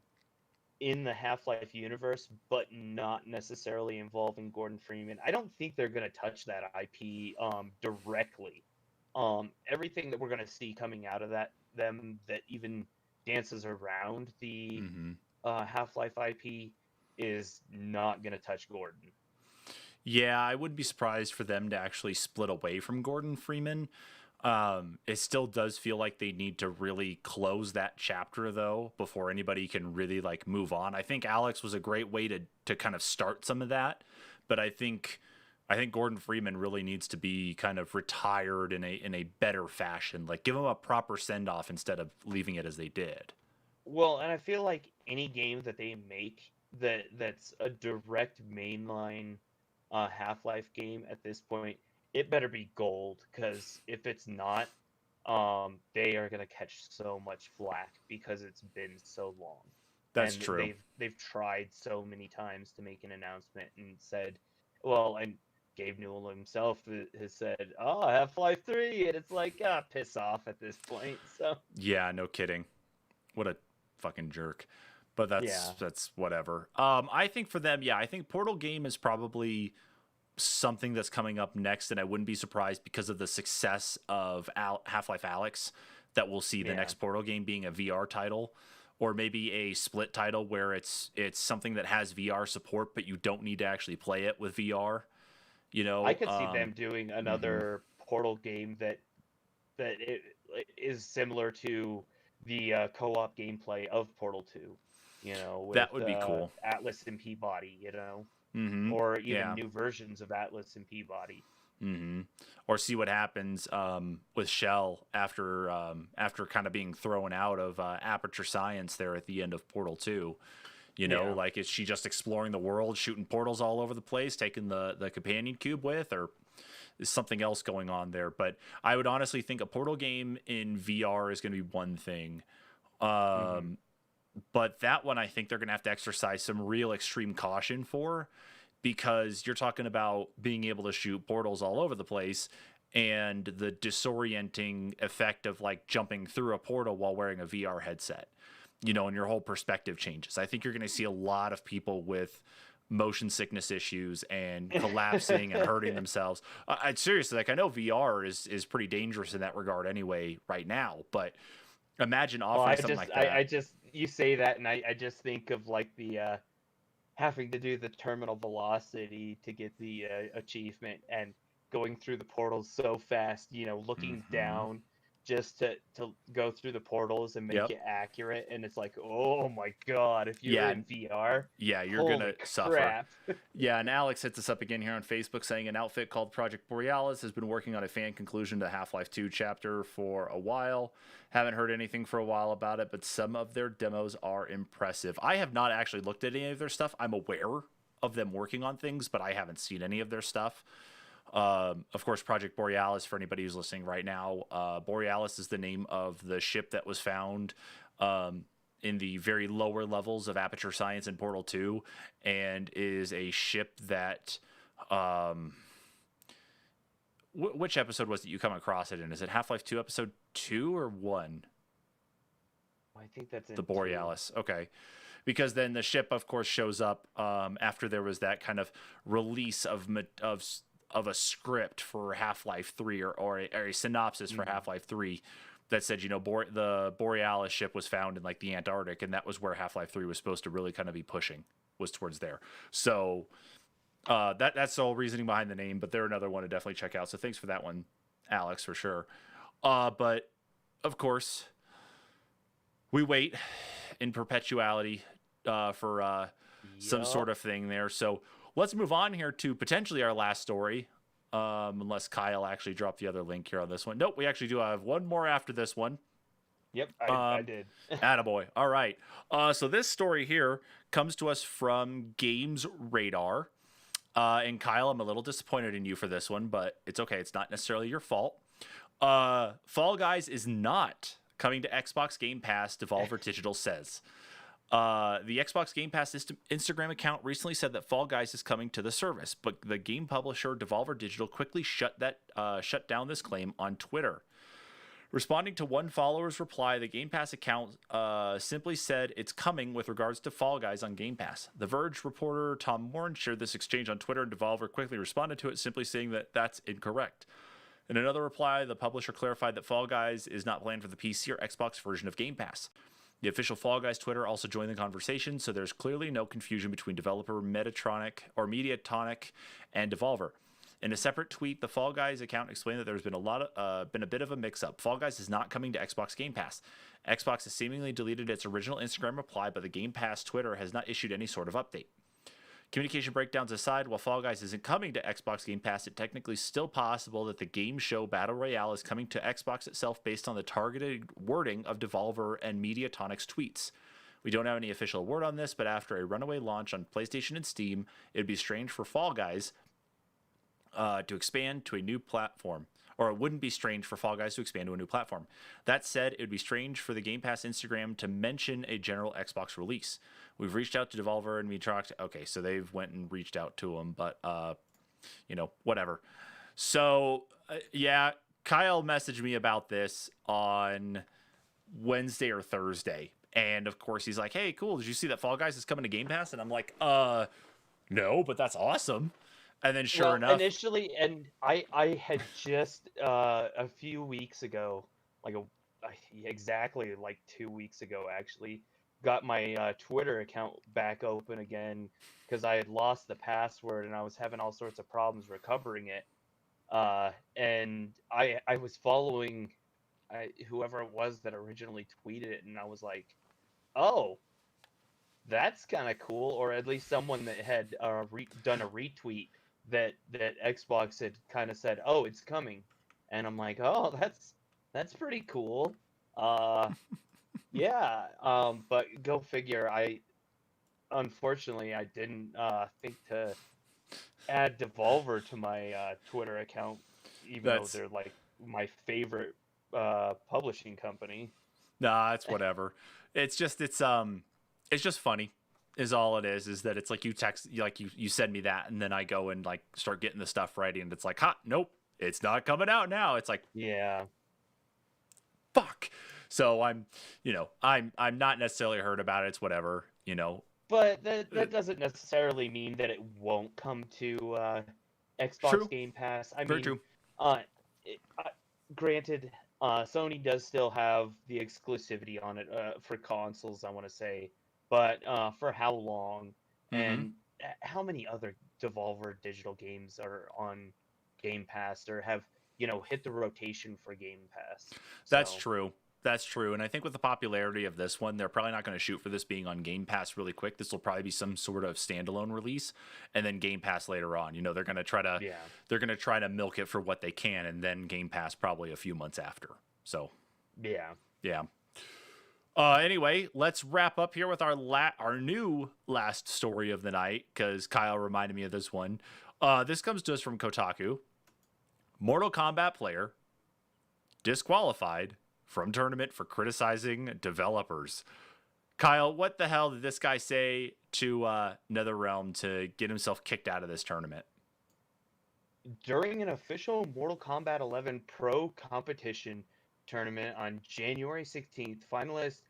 [SPEAKER 2] in the Half-Life universe, but not necessarily involving Gordon Freeman. I don't think they're gonna touch that IP directly. Everything that we're gonna see coming out of that even dances around the
[SPEAKER 1] Mm-hmm.
[SPEAKER 2] Half-Life IP is not gonna touch Gordon.
[SPEAKER 1] Yeah, I wouldn't be surprised for them to actually split away from Gordon Freeman. It still does feel like they need to really close that chapter though before anybody can really like move on. I think Alex was a great way to kind of start some of that, but I think Gordon Freeman really needs to be kind of retired in a better fashion. Like give him a proper send off instead of leaving it as they did.
[SPEAKER 2] Well, and I feel like any game that they make that's a direct mainline Half-Life game at this point, it better be gold, because if it's not, they are gonna catch so much flack because it's been so long.
[SPEAKER 1] That's
[SPEAKER 2] And
[SPEAKER 1] true.
[SPEAKER 2] they've tried so many times to make an announcement and said, well, and Gabe Newell himself has said, "Oh, Half-Life 3," and it's like, piss off at this point. So
[SPEAKER 1] Yeah, no kidding. What a fucking jerk. But
[SPEAKER 2] yeah,
[SPEAKER 1] that's whatever. I think for them, yeah, I think Portal game is probably something that's coming up next, and I wouldn't be surprised because of the success of Half-Life Alyx that we'll see the
[SPEAKER 2] yeah.
[SPEAKER 1] next Portal game being a VR title, or maybe a split title where it's something that has VR support, but you don't need to actually play it with VR. You
[SPEAKER 2] I
[SPEAKER 1] know,
[SPEAKER 2] could see them doing
[SPEAKER 1] mhm.
[SPEAKER 2] another Portal game that is similar to the co-op gameplay of Portal 2, with
[SPEAKER 1] That would be cool.
[SPEAKER 2] Atlas and Peabody,
[SPEAKER 1] Hmm.
[SPEAKER 2] or even
[SPEAKER 1] Yeah.
[SPEAKER 2] new versions of Atlas and Peabody.
[SPEAKER 1] Hmm. Or see what happens with Shell after kind of being thrown out of Aperture Science there at the end of Portal 2. You know,
[SPEAKER 2] Yeah.
[SPEAKER 1] like is she just exploring the world, shooting portals all over the place, taking the companion cube with, or is something else going on there? But I would honestly think a Portal game in VR is going to be one thing.
[SPEAKER 2] Hmm.
[SPEAKER 1] Um, but that one, I think they're going to have to exercise some real extreme caution for, because you're talking about being able to shoot portals all over the place and the disorienting effect of like jumping through a portal while wearing a VR headset, and your whole perspective changes. I think you're going to see a lot of people with motion sickness issues and collapsing and hurting themselves. I seriously, like, I know VR is pretty dangerous in that regard anyway right now, but imagine
[SPEAKER 2] Well,
[SPEAKER 1] offering something like
[SPEAKER 2] I
[SPEAKER 1] that.
[SPEAKER 2] just, you say that, and I just think of like the having to do the terminal velocity to get the achievement, and going through the portals so fast, looking
[SPEAKER 1] Hmm.
[SPEAKER 2] down just to go through the portals and make
[SPEAKER 1] Yep.
[SPEAKER 2] it accurate. And it's like, oh my God, if you're
[SPEAKER 1] Yeah.
[SPEAKER 2] in VR,
[SPEAKER 1] Yeah, you're
[SPEAKER 2] holy
[SPEAKER 1] gonna suffer.
[SPEAKER 2] crap.
[SPEAKER 1] Yeah, and Alex hits us up again here on Facebook saying an outfit called Project Borealis has been working on a fan conclusion to Half-Life 2 chapter for a while. Haven't heard anything for a while about it, but some of their demos are impressive. I have not actually looked at any of their stuff. I'm aware of them working on things, but I haven't seen any of their stuff. Of course, Project Borealis, for anybody who's listening right now, Borealis is the name of the ship that was found um, in the very lower levels of Aperture Science in Portal 2, and is a ship that. Um, which episode was it you come across it in? Is it Half-Life 2 episode 2 or 1?
[SPEAKER 2] I think that's
[SPEAKER 1] The
[SPEAKER 2] in two.
[SPEAKER 1] Borealis. Okay. Because then the ship, of course, shows up after there was that kind of release of a script for Half-Life 3, or a synopsis for
[SPEAKER 2] Hmm.
[SPEAKER 1] Half-Life 3 that said, the Borealis ship was found in like the Antarctic, and that was where Half-Life 3 was supposed to really kind of be pushing, was towards there. So that's the whole reasoning behind the name, but they're another one to definitely check out. So thanks for that one, Alex, for sure. But of course, we wait in perpetuality for some sort
[SPEAKER 2] Yup.
[SPEAKER 1] of thing there. So let's move on here to potentially our last story. Unless Kyle actually dropped the other link here on this one. Nope, we actually do have one more after this one.
[SPEAKER 2] Yep, I
[SPEAKER 1] Um,
[SPEAKER 2] did.
[SPEAKER 1] Attaboy. All right. So this story here comes to us from Games Radar. And Kyle, I'm a little disappointed in you for this one, but it's okay. It's not necessarily your fault. Fall Guys is not coming to Xbox Game Pass, Devolver Digital says. The Xbox Game Pass Instagram account recently said that Fall Guys is coming to the service, but the game publisher Devolver Digital quickly shut down this claim on Twitter. Responding to one follower's reply, the Game Pass account simply said it's coming with regards to Fall Guys on Game Pass. The Verge reporter Tom Warren shared this exchange on Twitter, and Devolver quickly responded to it, simply saying that that's incorrect. In another reply, the publisher clarified that Fall Guys is not planned for the PC or Xbox version of Game Pass. The official Fall Guys Twitter also joined the conversation, so there's clearly no confusion between developer Mediatonic and Devolver. In a separate tweet, the Fall Guys account explained that there's been been a bit of a mix-up. Fall Guys is not coming to Xbox Game Pass. Xbox has seemingly deleted its original Instagram reply, but the Game Pass Twitter has not issued any sort of update. Communication breakdowns aside, while Fall Guys isn't coming to Xbox Game Pass, it technically still possible that the game show Battle Royale is coming to Xbox itself based on the targeted wording of Devolver and Mediatronic's tweets. We don't have any official word on this, but after a runaway launch on PlayStation and Steam, it'd be strange for Fall Guys to expand to a new platform. Or it wouldn't be strange for Fall Guys to expand to a new platform. That said, it would be strange for the Game Pass Instagram to mention a general Xbox release. We've reached out to Devolver and we talked. Okay, so they've went and reached out to them, but whatever. So yeah, Kyle messaged me about this on Wednesday or Thursday, and of course he's like, "Hey, cool! Did you see that Fall Guys is coming to Game Pass?" And I'm like, no, but that's awesome." And then sure enough,
[SPEAKER 2] initially, and I had just a few weeks ago, exactly like 2 weeks ago, actually, got my Twitter account back open again because I had lost the password and I was having all sorts of problems recovering it. And I was following whoever it was that originally tweeted it, and I was like, oh, that's kind of cool, or at least someone that had done a retweet that Xbox had kind of said, "Oh, it's coming," and I'm like, "Oh, that's pretty cool." Yeah. But go figure. Unfortunately I didn't think to add Devolver to my Twitter account, even though they're like my favorite publishing company.
[SPEAKER 1] nah, it's whatever. It's just funny is all it is that it's like you text like you send me that and then I go and like start getting the stuff ready and it's like, ha, nope, it's not coming out now. It's like,
[SPEAKER 2] Yeah.
[SPEAKER 1] fuck. So I'm not necessarily hurt about it. It's whatever,
[SPEAKER 2] But that doesn't necessarily mean that it won't come to Xbox
[SPEAKER 1] True.
[SPEAKER 2] Game Pass. I
[SPEAKER 1] Very
[SPEAKER 2] mean,
[SPEAKER 1] true.
[SPEAKER 2] Granted, Sony does still have the exclusivity on it for consoles, I want to say, but for how long? And how many other Devolver digital games are on Game Pass or have hit the rotation for Game Pass?
[SPEAKER 1] That's
[SPEAKER 2] So,
[SPEAKER 1] true. That's true. And I think with the popularity of this one, they're probably not going to shoot for this being on Game Pass really quick. This will probably be some sort of standalone release and then Game Pass later on. They're going to try to they're going to try to milk it for what they can and then Game Pass probably a few months after. So,
[SPEAKER 2] yeah.
[SPEAKER 1] yeah. Anyway, let's wrap up here with our new last story of the night because Kyle reminded me of this one. This comes to us from Kotaku. Mortal Kombat player disqualified from tournament for criticizing developers. Kyle, what the hell did this guy say to NetherRealm to get himself kicked out of this tournament?
[SPEAKER 2] During an official Mortal Kombat 11 Pro competition tournament on January 16th, finalist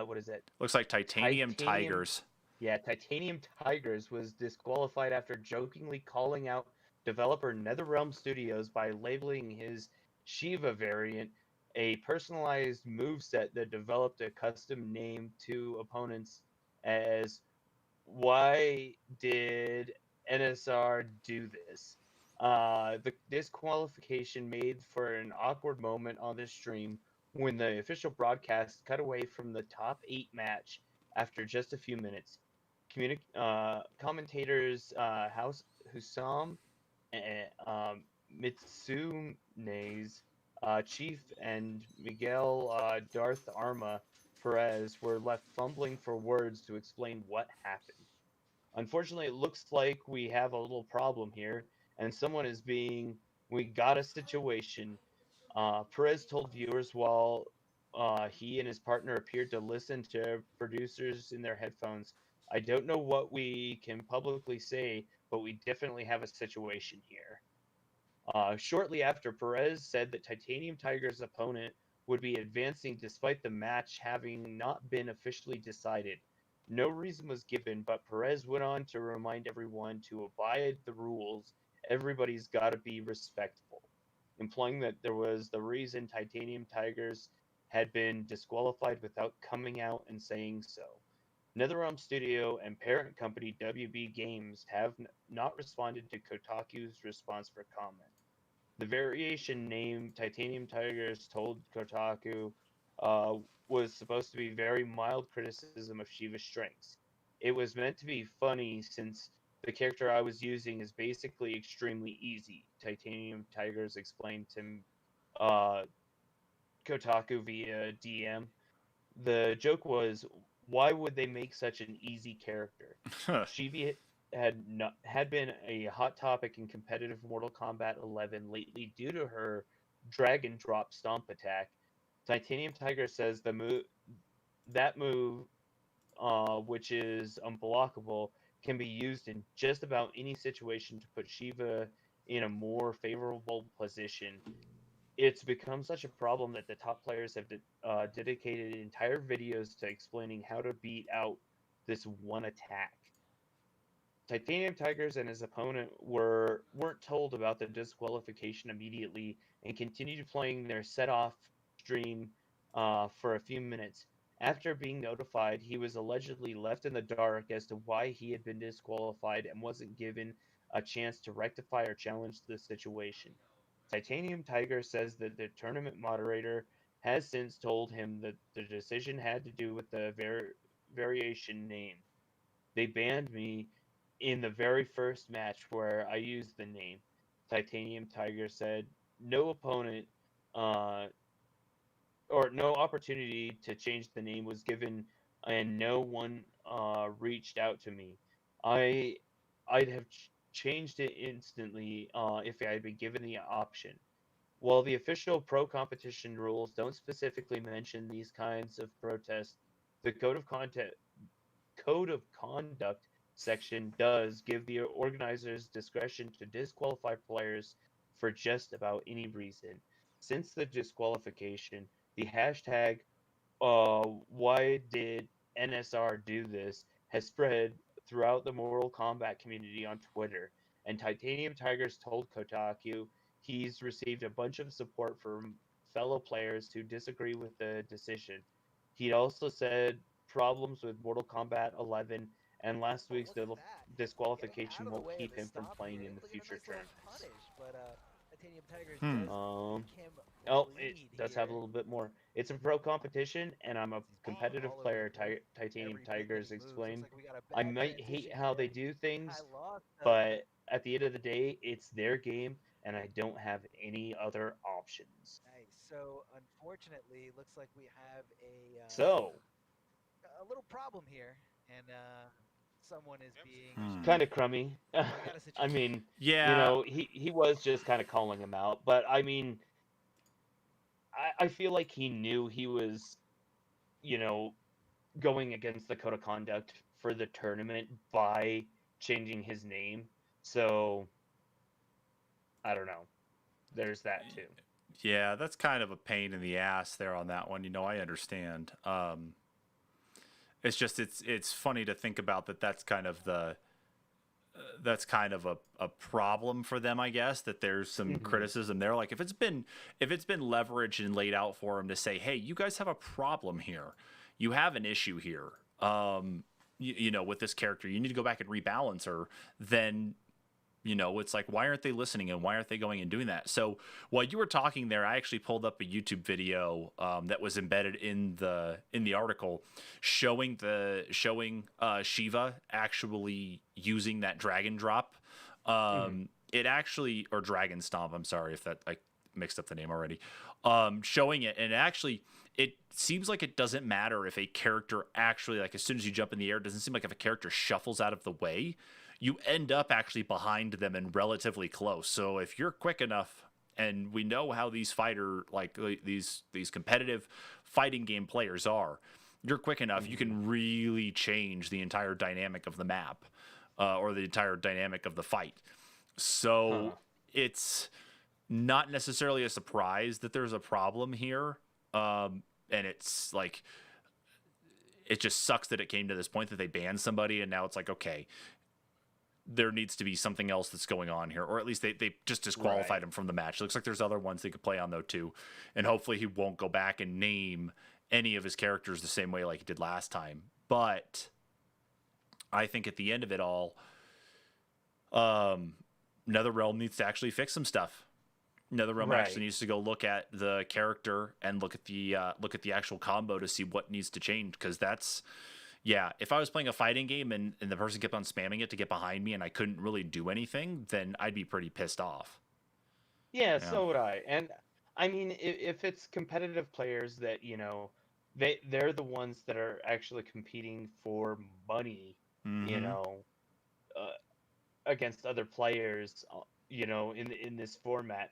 [SPEAKER 2] what is it?
[SPEAKER 1] Looks like Titanium Tigers.
[SPEAKER 2] Yeah, Titanium Tigers was disqualified after jokingly calling out developer NetherRealm Studios by labeling his Shiva variant a personalized moveset that developed a custom name to opponents as "Why did NSR do this?" The disqualification made for an awkward moment on the stream when the official broadcast cut away from the top 8 match after just a few minutes. Commentators House Husam and Mitsune's Chief and Miguel Darth Arma Perez were left fumbling for words to explain what happened. Unfortunately, it looks like we have a little problem here, and someone is being. We got a situation. Perez told viewers while he and his partner appeared to listen to producers in their headphones. I don't know what we can publicly say, but we definitely have a situation here. Shortly after, Perez said that Titanium Tiger's opponent would be advancing despite the match having not been officially decided. No reason was given, but Perez went on to remind everyone to abide the rules. Everybody's got to be respectful, implying that there was the reason Titanium Tigers had been disqualified without coming out and saying so. NetherRealm Studio and parent company WB Games have not responded to Kotaku's response for comment. The variation name Titanium Tigers told Kotaku was supposed to be very mild criticism of Shiva's strengths. It was meant to be funny since the character I was using is basically extremely easy. Titanium Tigers explained to uh, Kotaku via DM. The joke was, why would they make such an easy character? Shiva had been a hot topic in competitive Mortal Kombat 11 lately due to her Dragon Drop Stomp attack. Titanium Tiger says that move, which is unblockable, can be used in just about any situation to put Shiva in a more favorable position. It's become such a problem that the top players have dedicated entire videos to explaining how to beat out this one attack. Titanium Tigers and his opponent weren't told about the disqualification immediately and continued playing their set-off stream for a few minutes. After being notified, he was allegedly left in the dark as to why he had been disqualified and wasn't given a chance to rectify or challenge the situation. Titanium Tiger says that the tournament moderator has since told him that the decision had to do with the variation name. They banned me in the very first match where I used the name. Titanium Tiger said no opponent uh, or no opportunity to change the name was given, and no one reached out to me. I I'd have changed it instantly if I had been given the option. While the official pro competition rules don't specifically mention these kinds of protests, the code of conduct section does give the organizers discretion to disqualify players for just about any reason. Since the disqualification, the hashtag why did NSR do this has spread throughout the Mortal Kombat community on Twitter, and Titanium Tigers told Kotaku he's received a bunch of support from fellow players who disagree with the decision. He also said problems with Mortal Kombat 11 and last
[SPEAKER 3] Oh,
[SPEAKER 2] week's
[SPEAKER 3] look at that. Getting out
[SPEAKER 2] disqualification
[SPEAKER 3] of the
[SPEAKER 2] won't
[SPEAKER 3] way of
[SPEAKER 2] keep
[SPEAKER 3] the
[SPEAKER 2] him from
[SPEAKER 3] stomp
[SPEAKER 2] playing
[SPEAKER 3] here.
[SPEAKER 2] in the
[SPEAKER 3] Look at a
[SPEAKER 2] future
[SPEAKER 3] nice little
[SPEAKER 2] tournaments.
[SPEAKER 3] punish, but Titanium Tigers
[SPEAKER 1] Hmm.
[SPEAKER 3] does make him
[SPEAKER 2] Oh, it
[SPEAKER 3] bleed
[SPEAKER 2] does have a
[SPEAKER 3] here.
[SPEAKER 2] little bit more. It's a pro competition, and I'm a
[SPEAKER 3] He's bleeding
[SPEAKER 2] competitive
[SPEAKER 3] all over the
[SPEAKER 2] player.
[SPEAKER 3] place.
[SPEAKER 2] Titanium
[SPEAKER 3] Every bit that
[SPEAKER 2] Tigers
[SPEAKER 3] he moves. Looks
[SPEAKER 2] explained.
[SPEAKER 3] like we got a
[SPEAKER 2] I
[SPEAKER 3] bad
[SPEAKER 2] might hate
[SPEAKER 3] transition
[SPEAKER 2] how they
[SPEAKER 3] here.
[SPEAKER 2] do
[SPEAKER 3] I
[SPEAKER 2] things,
[SPEAKER 3] lost
[SPEAKER 2] but at the end of the day, it's their game, and I don't have any other options.
[SPEAKER 3] Nice. So unfortunately, looks like we have
[SPEAKER 2] So,
[SPEAKER 3] a little problem here, and someone is being.
[SPEAKER 1] Hmm.
[SPEAKER 2] kind of crummy.
[SPEAKER 3] So we got a
[SPEAKER 2] I
[SPEAKER 3] situation.
[SPEAKER 2] mean,
[SPEAKER 1] Yeah.
[SPEAKER 2] he was just kind of calling him out, but I mean, I feel like he knew he was, you know, going against the code of conduct for the tournament by changing his name. So I don't know. There's that too.
[SPEAKER 1] Yeah, that's kind of a pain in the ass there on that one. I understand. It's just it's funny to think about that. That's kind of a problem for them, I guess. That there's some
[SPEAKER 2] Mhm.
[SPEAKER 1] criticism there. Like if it's been leveraged and laid out for them to say, hey, you guys have a problem here. You have an issue here. With this character, you need to go back and rebalance her. Then it's like, why aren't they listening and why aren't they going and doing that? So while you were talking there, I actually pulled up a YouTube video that was embedded in the article showing Shiva actually using that dragon drop.
[SPEAKER 2] Mhm.
[SPEAKER 1] It actually, or dragon stomp. I'm sorry if that I mixed up the name already. Showing it, and actually it seems like it doesn't matter if a character actually, like, as soon as you jump in the air, it doesn't seem like if a character shuffles out of the way, you end up actually behind them and relatively close. So if you're quick enough, and we know how these these competitive fighting game players are, you're quick enough, you
[SPEAKER 2] Mhm.
[SPEAKER 1] can really change the entire dynamic of the map, or the entire dynamic of the fight. So
[SPEAKER 2] Huh.
[SPEAKER 1] it's not necessarily a surprise that there's a problem here. And it's like, it just sucks that it came to this point that they banned somebody, and now it's like, okay, there needs to be something else that's going on here, or at least they just disqualified
[SPEAKER 2] Right.
[SPEAKER 1] him from the match. It looks like there's other ones they could play on though too, and hopefully he won't go back and name any of his characters the same way like he did last time. But I think at the end of it all, NetherRealm needs to actually fix some stuff. The realm
[SPEAKER 2] Right.
[SPEAKER 1] actually needs to go look at the character and look at the actual combo to see what needs to change, because that's if I was playing a fighting game and the person kept on spamming it to get behind me and I couldn't really do anything, then I'd be pretty pissed off.
[SPEAKER 2] Yeah,
[SPEAKER 1] Yeah.
[SPEAKER 2] so would I. And I mean, if it's competitive players that, they're the ones that are actually competing for money, you
[SPEAKER 1] Mm-hmm.
[SPEAKER 2] know, uh, against other players, in this format.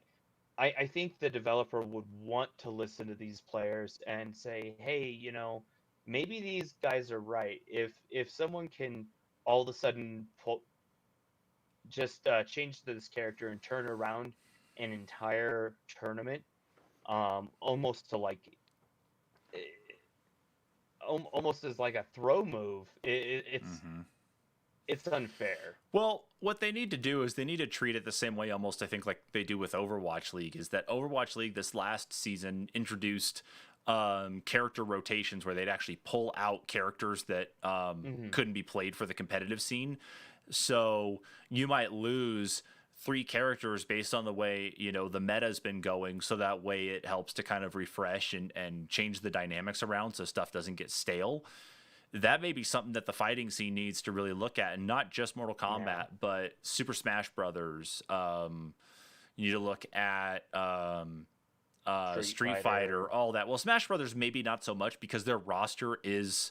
[SPEAKER 2] I think the developer would want to listen to these players and say, hey, maybe these guys are right. If someone can all of a sudden just change this character and turn around an entire tournament, almost to like, eh, almost as like a throw move,
[SPEAKER 1] Mm-hmm.
[SPEAKER 2] it's unfair.
[SPEAKER 1] Well, what they need to do is they need to treat it the same way almost, I think, like they do with Overwatch League, is that Overwatch League this last season introduced character rotations where they'd actually pull out characters that
[SPEAKER 2] Hmm.
[SPEAKER 1] couldn't be played for the competitive scene. So you might lose 3 characters based on the way, the meta's been going. So that way it helps to kind of refresh and change the dynamics around so stuff doesn't get stale. That may be something that the fighting scene needs to really look at, and not just Mortal
[SPEAKER 2] Yeah.
[SPEAKER 1] Kombat, but Super Smash Brothers. You need to look at Street Fighter, all that. Well, Smash Brothers maybe not so much because their roster is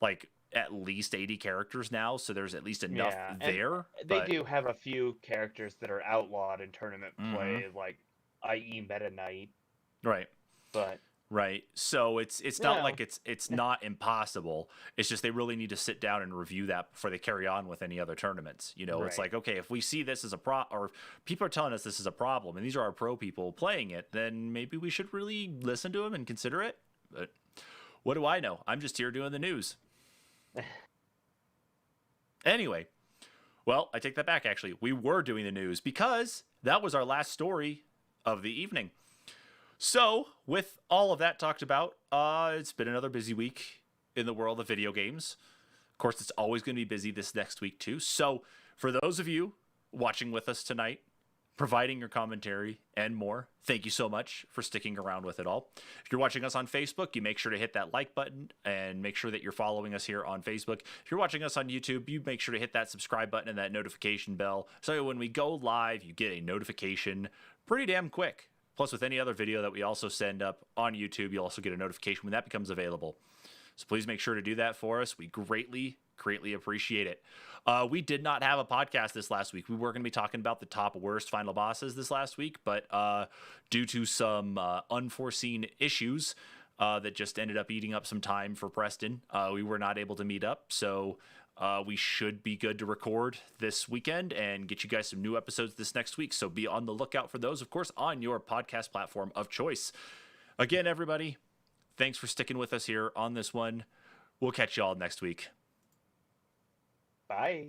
[SPEAKER 1] like at least 80 characters now, so there's at least enough
[SPEAKER 2] Yeah, and
[SPEAKER 1] there.
[SPEAKER 2] they
[SPEAKER 1] But
[SPEAKER 2] do have a few characters that are outlawed in tournament
[SPEAKER 1] mm-hmm.
[SPEAKER 2] play, like i.e. Meta Knight,
[SPEAKER 1] Right.
[SPEAKER 2] but
[SPEAKER 1] Right. So it's not
[SPEAKER 2] yeah,
[SPEAKER 1] like it's not impossible. It's just they really need to sit down and review that before they carry on with any other tournaments. It's
[SPEAKER 2] right.
[SPEAKER 1] like, okay, if we see this as a or if people are telling us this is a problem and these are our pro people playing it, then maybe we should really listen to them and consider it. But what do I know? I'm just here doing the news. Anyway, well, I take that back actually. We were doing the news because that was our last story of the evening. So, with all of that talked about, it's been another busy week in the world of video games. Of course, it's always going to be busy this next week, too. So, for those of you watching with us tonight, providing your commentary and more, thank you so much for sticking around with it all. If you're watching us on Facebook, you make sure to hit that like button and make sure that you're following us here on Facebook. If you're watching us on YouTube, you make sure to hit that subscribe button and that notification bell so when we go live, you get a notification pretty damn quick. Plus, with any other video that we also send up on YouTube, you'll also get a notification when that becomes available. So please make sure to do that for us. We greatly, greatly appreciate it. We did not have a podcast this last week. We were going to be talking about the top worst final bosses this last week, but due to some unforeseen issues that just ended up eating up some time for Preston, we were not able to meet up. So we should be good to record this weekend and get you guys some new episodes this next week. So be on the lookout for those, of course, on your podcast platform of choice. Again, everybody, thanks for sticking with us here on this one. We'll catch you all next week.
[SPEAKER 2] Bye.